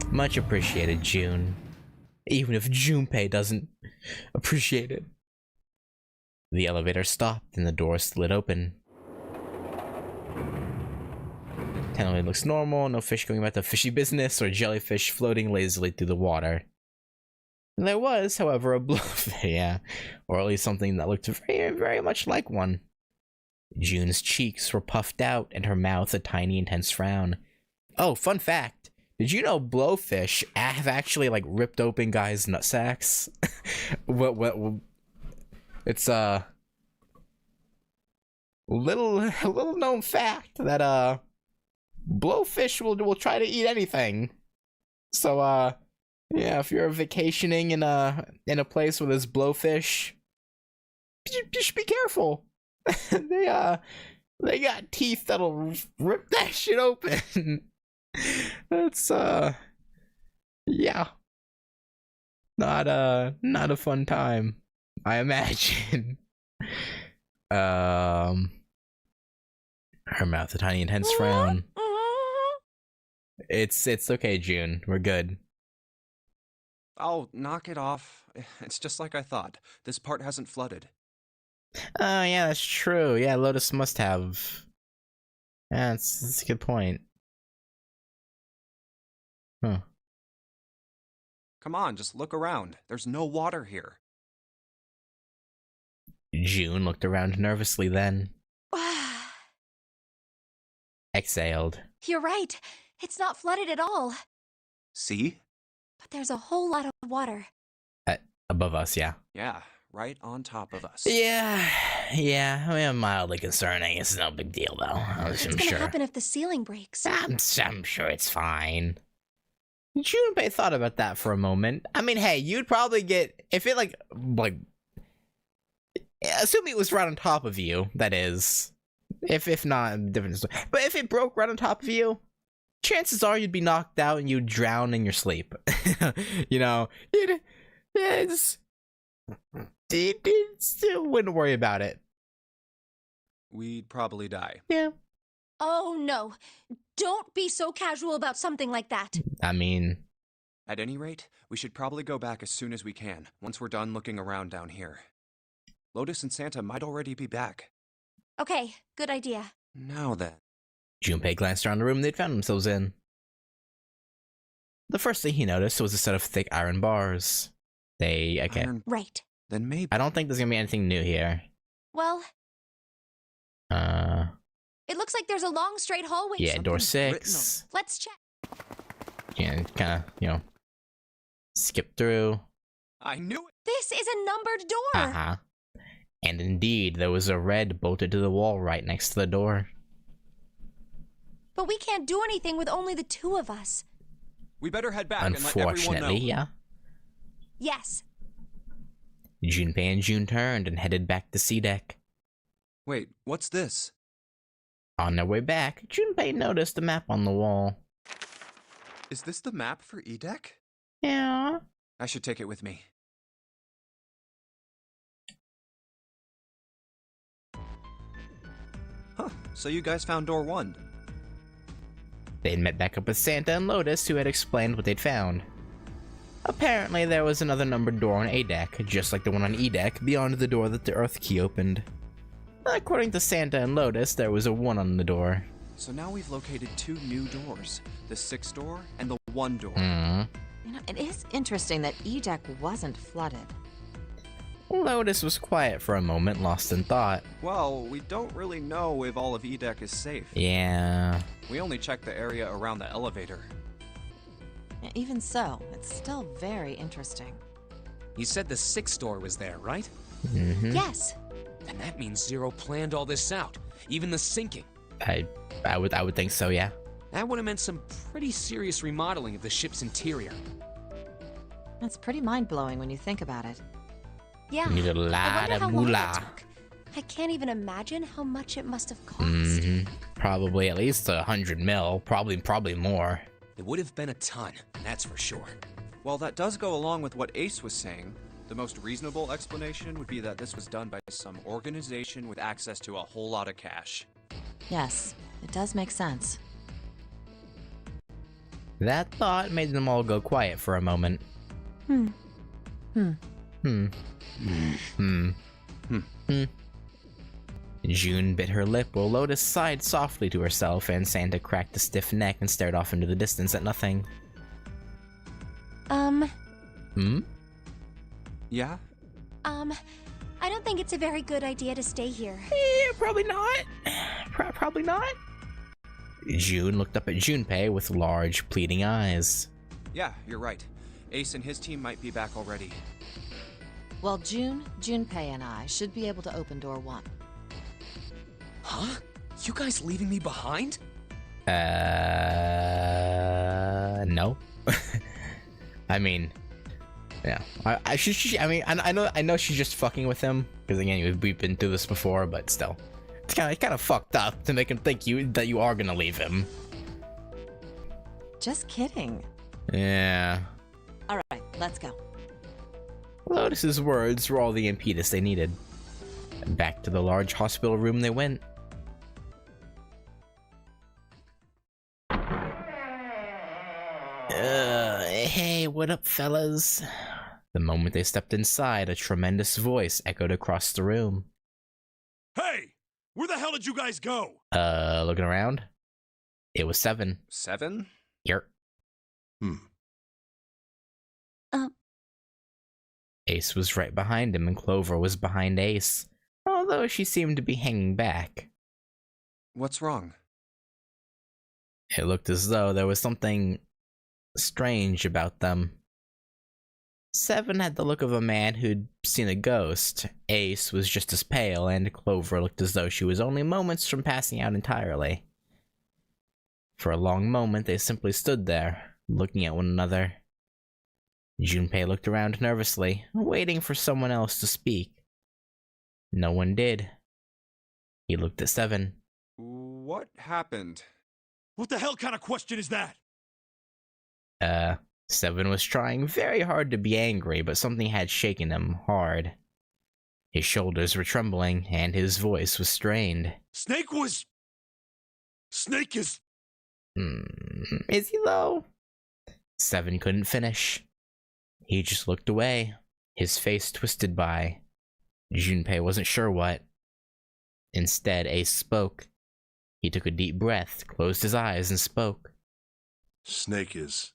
Speaker 1: Much appreciated, June. Even if Junpei doesn't appreciate it. The elevator stopped and the door slid open. Tenderly looks normal, no fish going about the fishy business or jellyfish floating lazily through the water. There was, however, a blowfish, yeah, or at least something that looked very, very much like one. June's cheeks were puffed out and her mouth a tiny, intense frown. Oh, fun fact. Did you know blowfish have actually, like, ripped open guys' nutsacks? It's, little known fact that, blowfish will try to eat anything. So, yeah, if you're vacationing in a place where there's blowfish, just be careful. They got teeth that'll rip that shit open. That's yeah. Not a fun time, I imagine. Her mouth a tiny intense frown. It's okay, June. We're good.
Speaker 4: Oh, knock it off. It's just like I thought. This part hasn't flooded.
Speaker 1: Oh, yeah, that's true. Yeah, Lotus must have. Yeah, that's a good point. Huh.
Speaker 4: Come on, just look around. There's no water here.
Speaker 1: June looked around nervously then. Exhaled.
Speaker 3: You're right. It's not flooded at all.
Speaker 4: See?
Speaker 3: But there's a whole lot of water.
Speaker 1: Above us, yeah.
Speaker 4: Yeah, right on top of us.
Speaker 1: Yeah. I mean, mildly concerning. It's no big deal, though.
Speaker 3: What's gonna happen if the ceiling breaks?
Speaker 1: I'm sure it's fine. Junpei thought about that for a moment. I mean, hey, you'd probably get, if it like, assuming it was right on top of you, that is. If not, different story. But if it broke right on top of you, chances are you'd be knocked out and you'd drown in your sleep. You know, you still wouldn't worry about it.
Speaker 4: We'd probably die.
Speaker 1: Yeah.
Speaker 3: Oh no, don't be so casual about something like that.
Speaker 1: I mean...
Speaker 4: At any rate, we should probably go back as soon as we can, once we're done looking around down here. Lotus and Santa might already be back.
Speaker 3: Okay, good idea.
Speaker 4: Now then.
Speaker 1: Junpei glanced around the room they'd found themselves in. The first thing he noticed was a set of thick iron bars.
Speaker 3: Right.
Speaker 4: Then maybe...
Speaker 1: I don't think there's gonna be anything new here.
Speaker 3: Well... It looks like there's a long straight hallway.
Speaker 1: Yeah, door 6.
Speaker 3: Let's check.
Speaker 1: Yeah, kind of, skip through.
Speaker 4: I knew it!
Speaker 3: This is a numbered door!
Speaker 1: Uh-huh. And indeed, there was a red bolted to the wall right next to the door.
Speaker 3: But we can't do anything with only the two of us.
Speaker 4: We better head back and let everyone know.
Speaker 1: Unfortunately, yeah.
Speaker 3: Yes.
Speaker 1: Junpei and June turned and headed back to C-Deck.
Speaker 4: Wait, what's this?
Speaker 1: On their way back, Junpei noticed a map on the wall.
Speaker 4: Is this the map for E-Deck?
Speaker 1: Yeah.
Speaker 4: I should take it with me. So you guys found door 1.
Speaker 1: They'd met back up with Santa and Lotus, who had explained what they'd found. Apparently, there was another numbered door on A deck, just like the one on E deck, beyond the door that the Earth key opened. According to Santa and Lotus, there was a 1 on the door.
Speaker 4: So now we've located 2 new doors, the 6th door and the 1 door.
Speaker 7: You know, it is interesting that E deck wasn't flooded.
Speaker 1: Lotus was quiet for a moment, lost in thought.
Speaker 4: Well, we don't really know if all of E deck is safe.
Speaker 1: Yeah.
Speaker 4: We only checked the area around the elevator.
Speaker 7: Even so, it's still very interesting.
Speaker 2: You said the 6th door was there, right?
Speaker 3: Yes.
Speaker 2: Then that means Zero planned all this out, even the sinking.
Speaker 1: I would think so, yeah.
Speaker 2: That would have meant some pretty serious remodeling of the ship's interior.
Speaker 7: That's pretty mind-blowing when you think about it.
Speaker 3: Yeah.
Speaker 1: You need a
Speaker 3: I
Speaker 1: lot
Speaker 3: wonder
Speaker 1: of
Speaker 3: how long it
Speaker 1: moolah.
Speaker 3: took. I can't even imagine how much it must have cost.
Speaker 1: Probably at least 100 mil, probably more.
Speaker 2: It would have been a ton, that's for sure.
Speaker 4: Well, that does go along with what Ace was saying. The most reasonable explanation would be that this was done by some organization with access to a whole lot of cash.
Speaker 7: Yes, it does make sense.
Speaker 1: That thought made them all go quiet for a moment. June bit her lip while Lotus sighed softly to herself, and Santa cracked a stiff neck and stared off into the distance at nothing.
Speaker 4: Yeah?
Speaker 3: I don't think it's a very good idea to stay here.
Speaker 1: Yeah, probably not. Probably not. June looked up at Junpei with large, pleading eyes.
Speaker 4: Yeah, you're right. Ace and his team might be back already.
Speaker 7: Well, Junpei and I should be able to open door 1.
Speaker 2: Huh? You guys leaving me behind?
Speaker 1: No. I mean, yeah. I know she's just fucking with him because again, we've been through this before, but still, it's kind of fucked up to make him think that you are gonna leave him.
Speaker 7: Just kidding.
Speaker 1: Yeah.
Speaker 7: All right, let's go.
Speaker 1: Lotus's words were all the impetus they needed. Back to the large hospital room they went. Hey, what up, fellas? The moment they stepped inside, a tremendous voice echoed across the room.
Speaker 5: Hey! Where the hell did you guys go?
Speaker 1: Looking around? It was 7.
Speaker 4: 7?
Speaker 1: Yep. Ace was right behind him, and Clover was behind Ace, although she seemed to be hanging back.
Speaker 4: What's wrong?
Speaker 1: It looked as though there was something strange about them. 7 had the look of a man who'd seen a ghost. Ace was just as pale, and Clover looked as though she was only moments from passing out entirely. For a long moment, they simply stood there, looking at one another. Junpei looked around nervously, waiting for someone else to speak. No one did. He looked at 7.
Speaker 4: What happened?
Speaker 5: What the hell kind of question is that?
Speaker 1: 7 was trying very hard to be angry, but something had shaken him hard. His shoulders were trembling, and his voice was strained.
Speaker 5: Snake is...
Speaker 1: Is he, though? 7 couldn't finish. He just looked away, his face twisted by. Junpei wasn't sure what. Instead, Ace spoke. He took a deep breath, closed his eyes, and spoke.
Speaker 8: Snake is...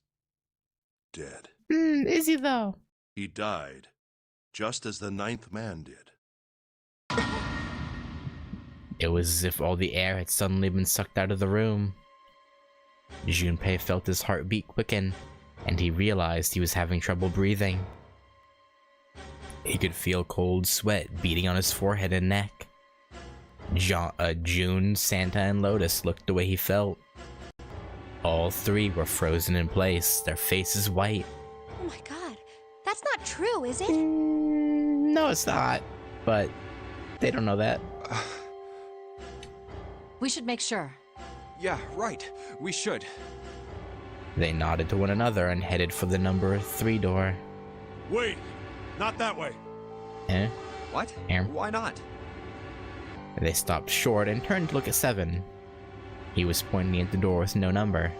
Speaker 8: dead.
Speaker 1: Is he, though?
Speaker 8: He died, just as the 9th man did.
Speaker 1: It was as if all the air had suddenly been sucked out of the room. Junpei felt his heartbeat quicken, and he realized he was having trouble breathing. He could feel cold sweat beating on his forehead and neck. June, Santa, and Lotus looked the way he felt. All 3 were frozen in place, their faces white.
Speaker 3: Oh my god, that's not true, is it?
Speaker 1: No, it's not. But they don't know that.
Speaker 7: We should make sure.
Speaker 4: Yeah, right. We should.
Speaker 1: They nodded to one another and headed for the number 3 door.
Speaker 5: Wait, not that way.
Speaker 1: Eh?
Speaker 4: What?
Speaker 1: Eh?
Speaker 4: Why not?
Speaker 1: They stopped short and turned to look at Seven. He was pointing at the door with no number.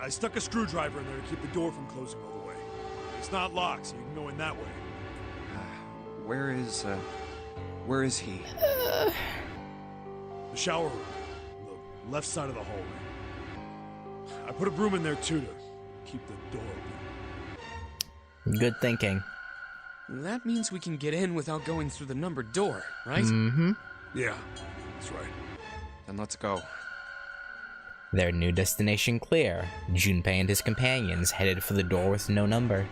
Speaker 5: I stuck a screwdriver in there to keep the door from closing all the way. It's not locked, so you can go in that way.
Speaker 4: Where is he?
Speaker 5: The shower room, on the left side of the hallway. I put a broom in there too to keep the door open.
Speaker 1: Good thinking.
Speaker 2: That means we can get in without going through the numbered door, right?
Speaker 1: Mm-hmm.
Speaker 5: Yeah, that's right.
Speaker 4: Then let's go.
Speaker 1: Their new destination clear, Junpei and his companions headed for the door with no number.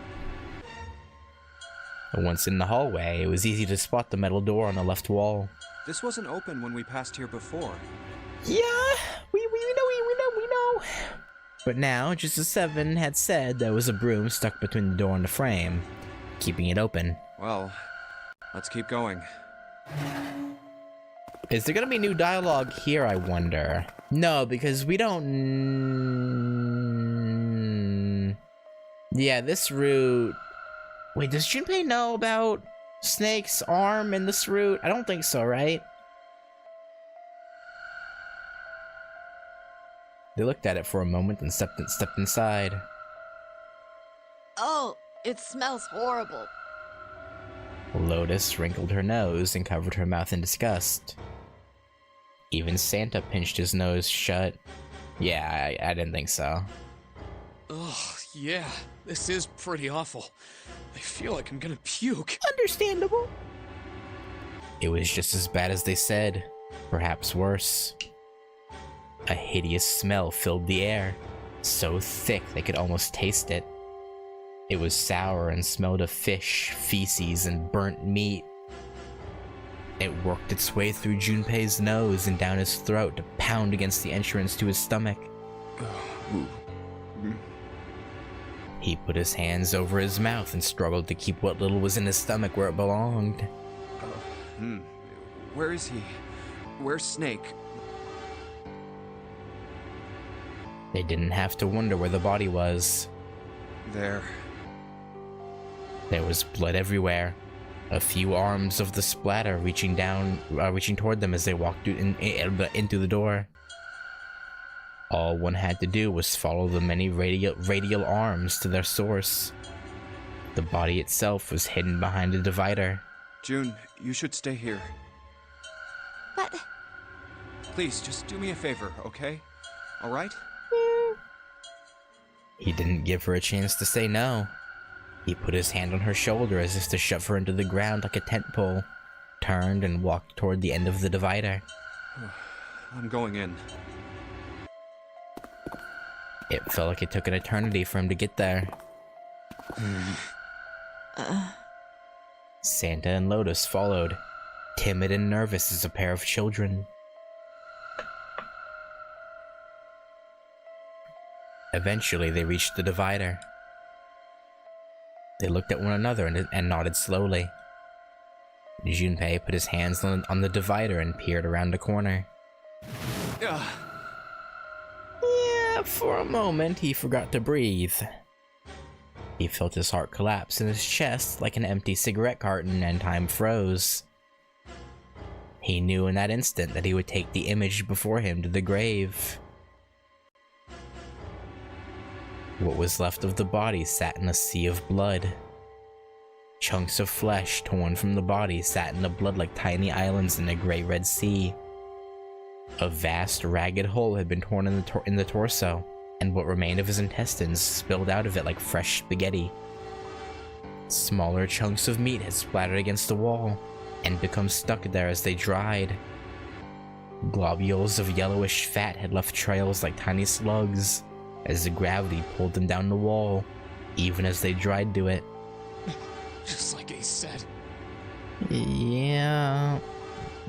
Speaker 1: Once in the hallway, it was easy to spot the metal door on the left wall.
Speaker 4: This wasn't open when we passed here before.
Speaker 1: Yeah, we know. But now, just as Seven had said, there was a broom stuck between the door and the frame, keeping it open.
Speaker 4: Well, let's keep going.
Speaker 1: Is there gonna be new dialogue here, I wonder? No, because we don't... Yeah, this route... Wait, does Junpei know about Snake's arm in this route? I don't think so, right? They looked at it for a moment and stepped inside.
Speaker 7: Oh, it smells horrible.
Speaker 1: Lotus wrinkled her nose and covered her mouth in disgust. Even Santa pinched his nose shut. Yeah, I didn't think so.
Speaker 2: Ugh, yeah, this is pretty awful. I feel like I'm gonna puke.
Speaker 1: Understandable. It was just as bad as they said, perhaps worse. A hideous smell filled the air, so thick they could almost taste it. It was sour and smelled of fish, feces, and burnt meat. It worked its way through Junpei's nose and down his throat to pound against the entrance to his stomach. He put his hands over his mouth and struggled to keep what little was in his stomach where it belonged.
Speaker 4: Where is he? Where's Snake?
Speaker 1: They didn't have to wonder where the body was.
Speaker 4: There.
Speaker 1: There was blood everywhere. A few arms of the splatter reaching toward them as they walked into the door. All one had to do was follow the many radial arms to their source. The body itself was hidden behind a divider.
Speaker 4: June, you should stay here.
Speaker 6: But...
Speaker 4: Please, just do me a favor, okay? Alright?
Speaker 1: He didn't give her a chance to say no. He put his hand on her shoulder as if to shove her into the ground like a tent pole, turned and walked toward the end of the divider.
Speaker 4: I'm going in.
Speaker 1: It felt like it took an eternity for him to get there. Santa and Lotus followed, timid and nervous as a pair of children. Eventually, they reached the divider. They looked at one another and nodded slowly. Junpei put his hands on the divider and peered around the corner. Yeah, for a moment he forgot to breathe. He felt his heart collapse in his chest like an empty cigarette carton, and time froze. He knew in that instant that he would take the image before him to the grave. What was left of the body sat in a sea of blood. Chunks of flesh torn from the body sat in the blood like tiny islands in a gray-red sea. A vast, ragged hole had been torn in the torso, and what remained of his intestines spilled out of it like fresh spaghetti. Smaller chunks of meat had splattered against the wall, and become stuck there as they dried. Globules of yellowish fat had left trails like tiny slugs, as the gravity pulled them down the wall, even as they dried to it.
Speaker 2: Just like Ace said.
Speaker 1: Yeah...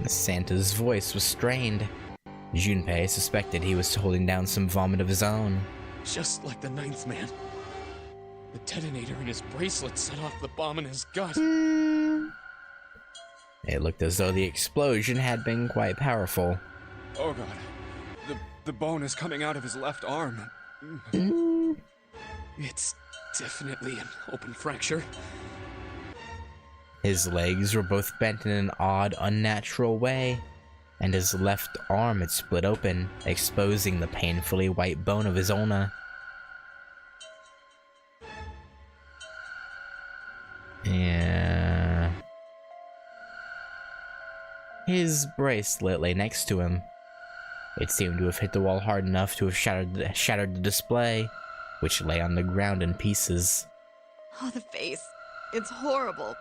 Speaker 1: Santa's voice was strained. Junpei suspected he was holding down some vomit of his own.
Speaker 2: Just like the Ninth Man. The detonator in his bracelet set off the bomb in his gut.
Speaker 1: It looked as though the explosion had been quite powerful.
Speaker 4: Oh god. The bone is coming out of his left arm.
Speaker 2: It's definitely an open fracture.
Speaker 1: His legs were both bent in an odd, unnatural way, and his left arm had split open, exposing the painfully white bone of his ulna. Yeah. His bracelet lay next to him. It seemed to have hit the wall hard enough to have shattered the display, which lay on the ground in pieces.
Speaker 7: Oh, the face. It's horrible.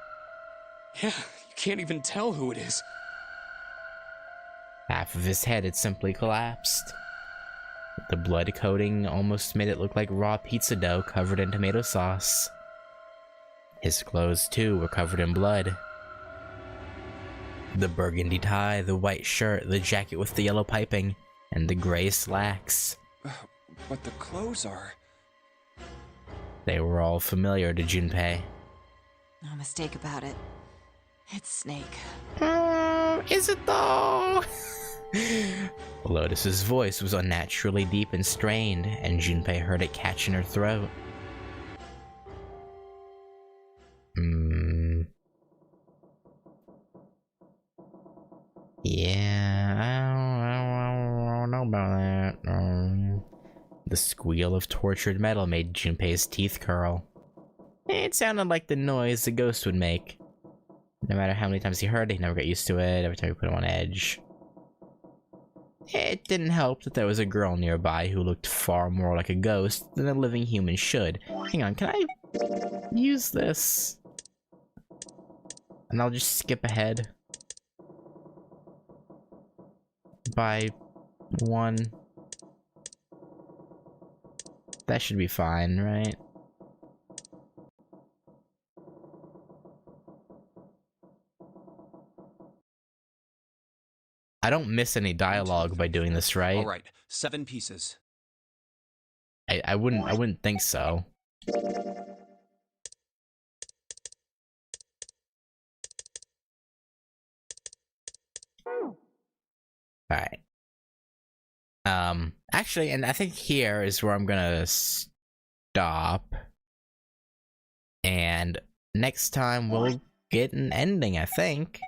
Speaker 2: Yeah, you can't even tell who it is.
Speaker 1: Half of his head had simply collapsed. The blood coating almost made it look like raw pizza dough covered in tomato sauce. His clothes, too, were covered in blood. The burgundy tie, the white shirt, the jacket with the yellow piping, and the gray slacks.
Speaker 4: But the clothes are...
Speaker 1: They were all familiar to Junpei.
Speaker 7: No mistake about it. It's Snake.
Speaker 1: Is it though? Lotus's voice was unnaturally deep and strained, and Junpei heard it catch in her throat. Yeah, I don't know about that. The squeal of tortured metal made Junpei's teeth curl. It sounded like the noise the ghost would make. No matter how many times he heard it, he never got used to it every time he put him on edge. It didn't help that there was a girl nearby who looked far more like a ghost than a living human should. Hang on, can I use this? And I'll just skip ahead by one. That should be fine, right? I don't miss any dialogue by doing this, right?
Speaker 4: All right, 7 pieces.
Speaker 1: I wouldn't think so. Alright. Actually, and I think here is where I'm gonna stop. And next time we'll get an ending, I think.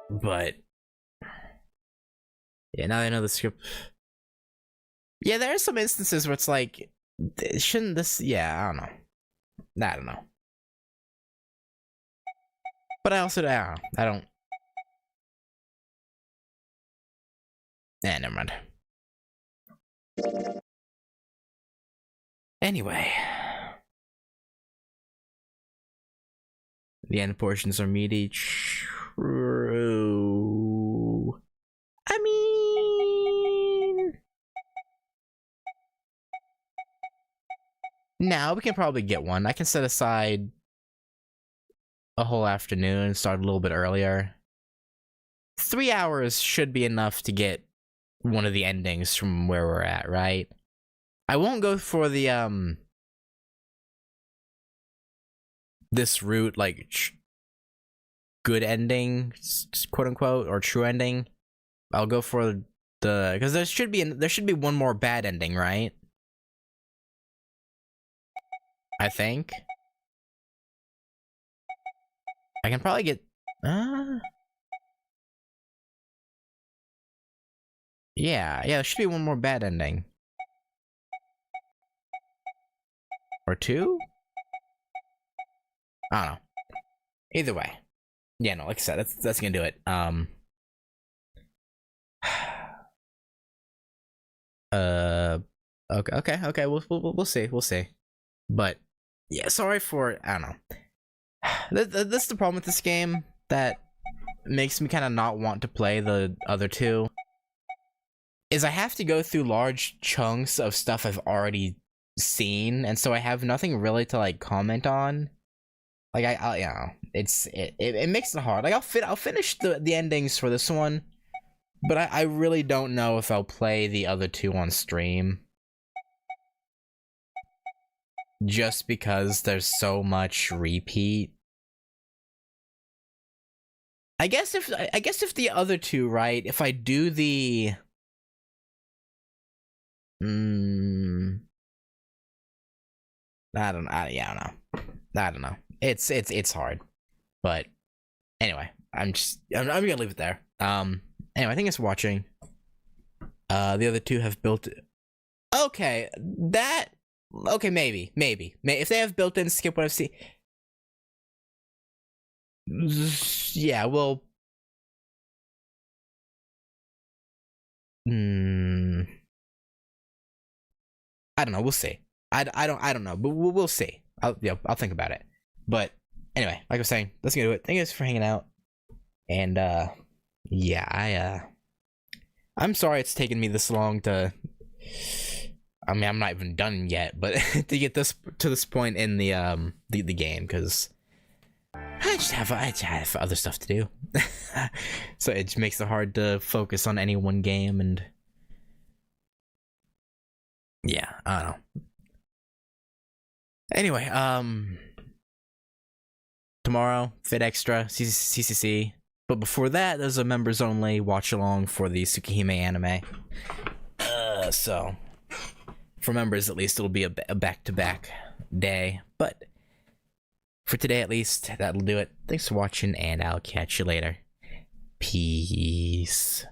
Speaker 1: But yeah, now I know the script. Yeah, there are some instances where it's like, shouldn't this? Yeah, I don't know. But I also, I don't. Nah, never mind. Anyway. The end portions are meaty. True. I mean... Now we can probably get one. I can set aside a whole afternoon and start a little bit earlier. 3 hours should be enough to get one of the endings from where we're at, right? I won't go for the, this route, like, good ending, quote unquote, or true ending. I'll go for the, because there should be one more bad ending, right? I think. I can probably get, yeah, there should be one more bad ending. Or 2? I don't know. Either way. Yeah, no, like I said, that's gonna do it. Okay, we'll see. But yeah, sorry for, I don't know. That's the problem with this game that makes me kind of not want to play the other two. Is I have to go through large chunks of stuff I've already seen, and so I have nothing really to like comment on. Like I you know, it makes it hard. Like I'll finish the endings for this one, but I really don't know if I'll play the other two on stream. Just because there's so much repeat. I guess if the other two, right, if I do the I don't know. It's hard. But anyway, I'm gonna leave it there. Anyway, thanks for watching. The other two have built. Okay, maybe. If they have built-in skip what I've seen. Yeah, well. I don't know. We'll see. I don't know, but we'll see. I'll think about it. But anyway, like I was saying, that's gonna do it. Thank you guys for hanging out. And yeah, I'm sorry it's taken me this long to. I mean, I'm not even done yet, but to get to this point in the game, because I just have other stuff to do. So it just makes it hard to focus on any one game, and yeah, I don't know. Anyway, tomorrow, Fit Extra, CCC. But before that, there's a members only watch along for the Tsukihime anime. So for members at least, it'll be a back-to-back day. But for today at least, that'll do it. Thanks for watching, and I'll catch you later. Peace.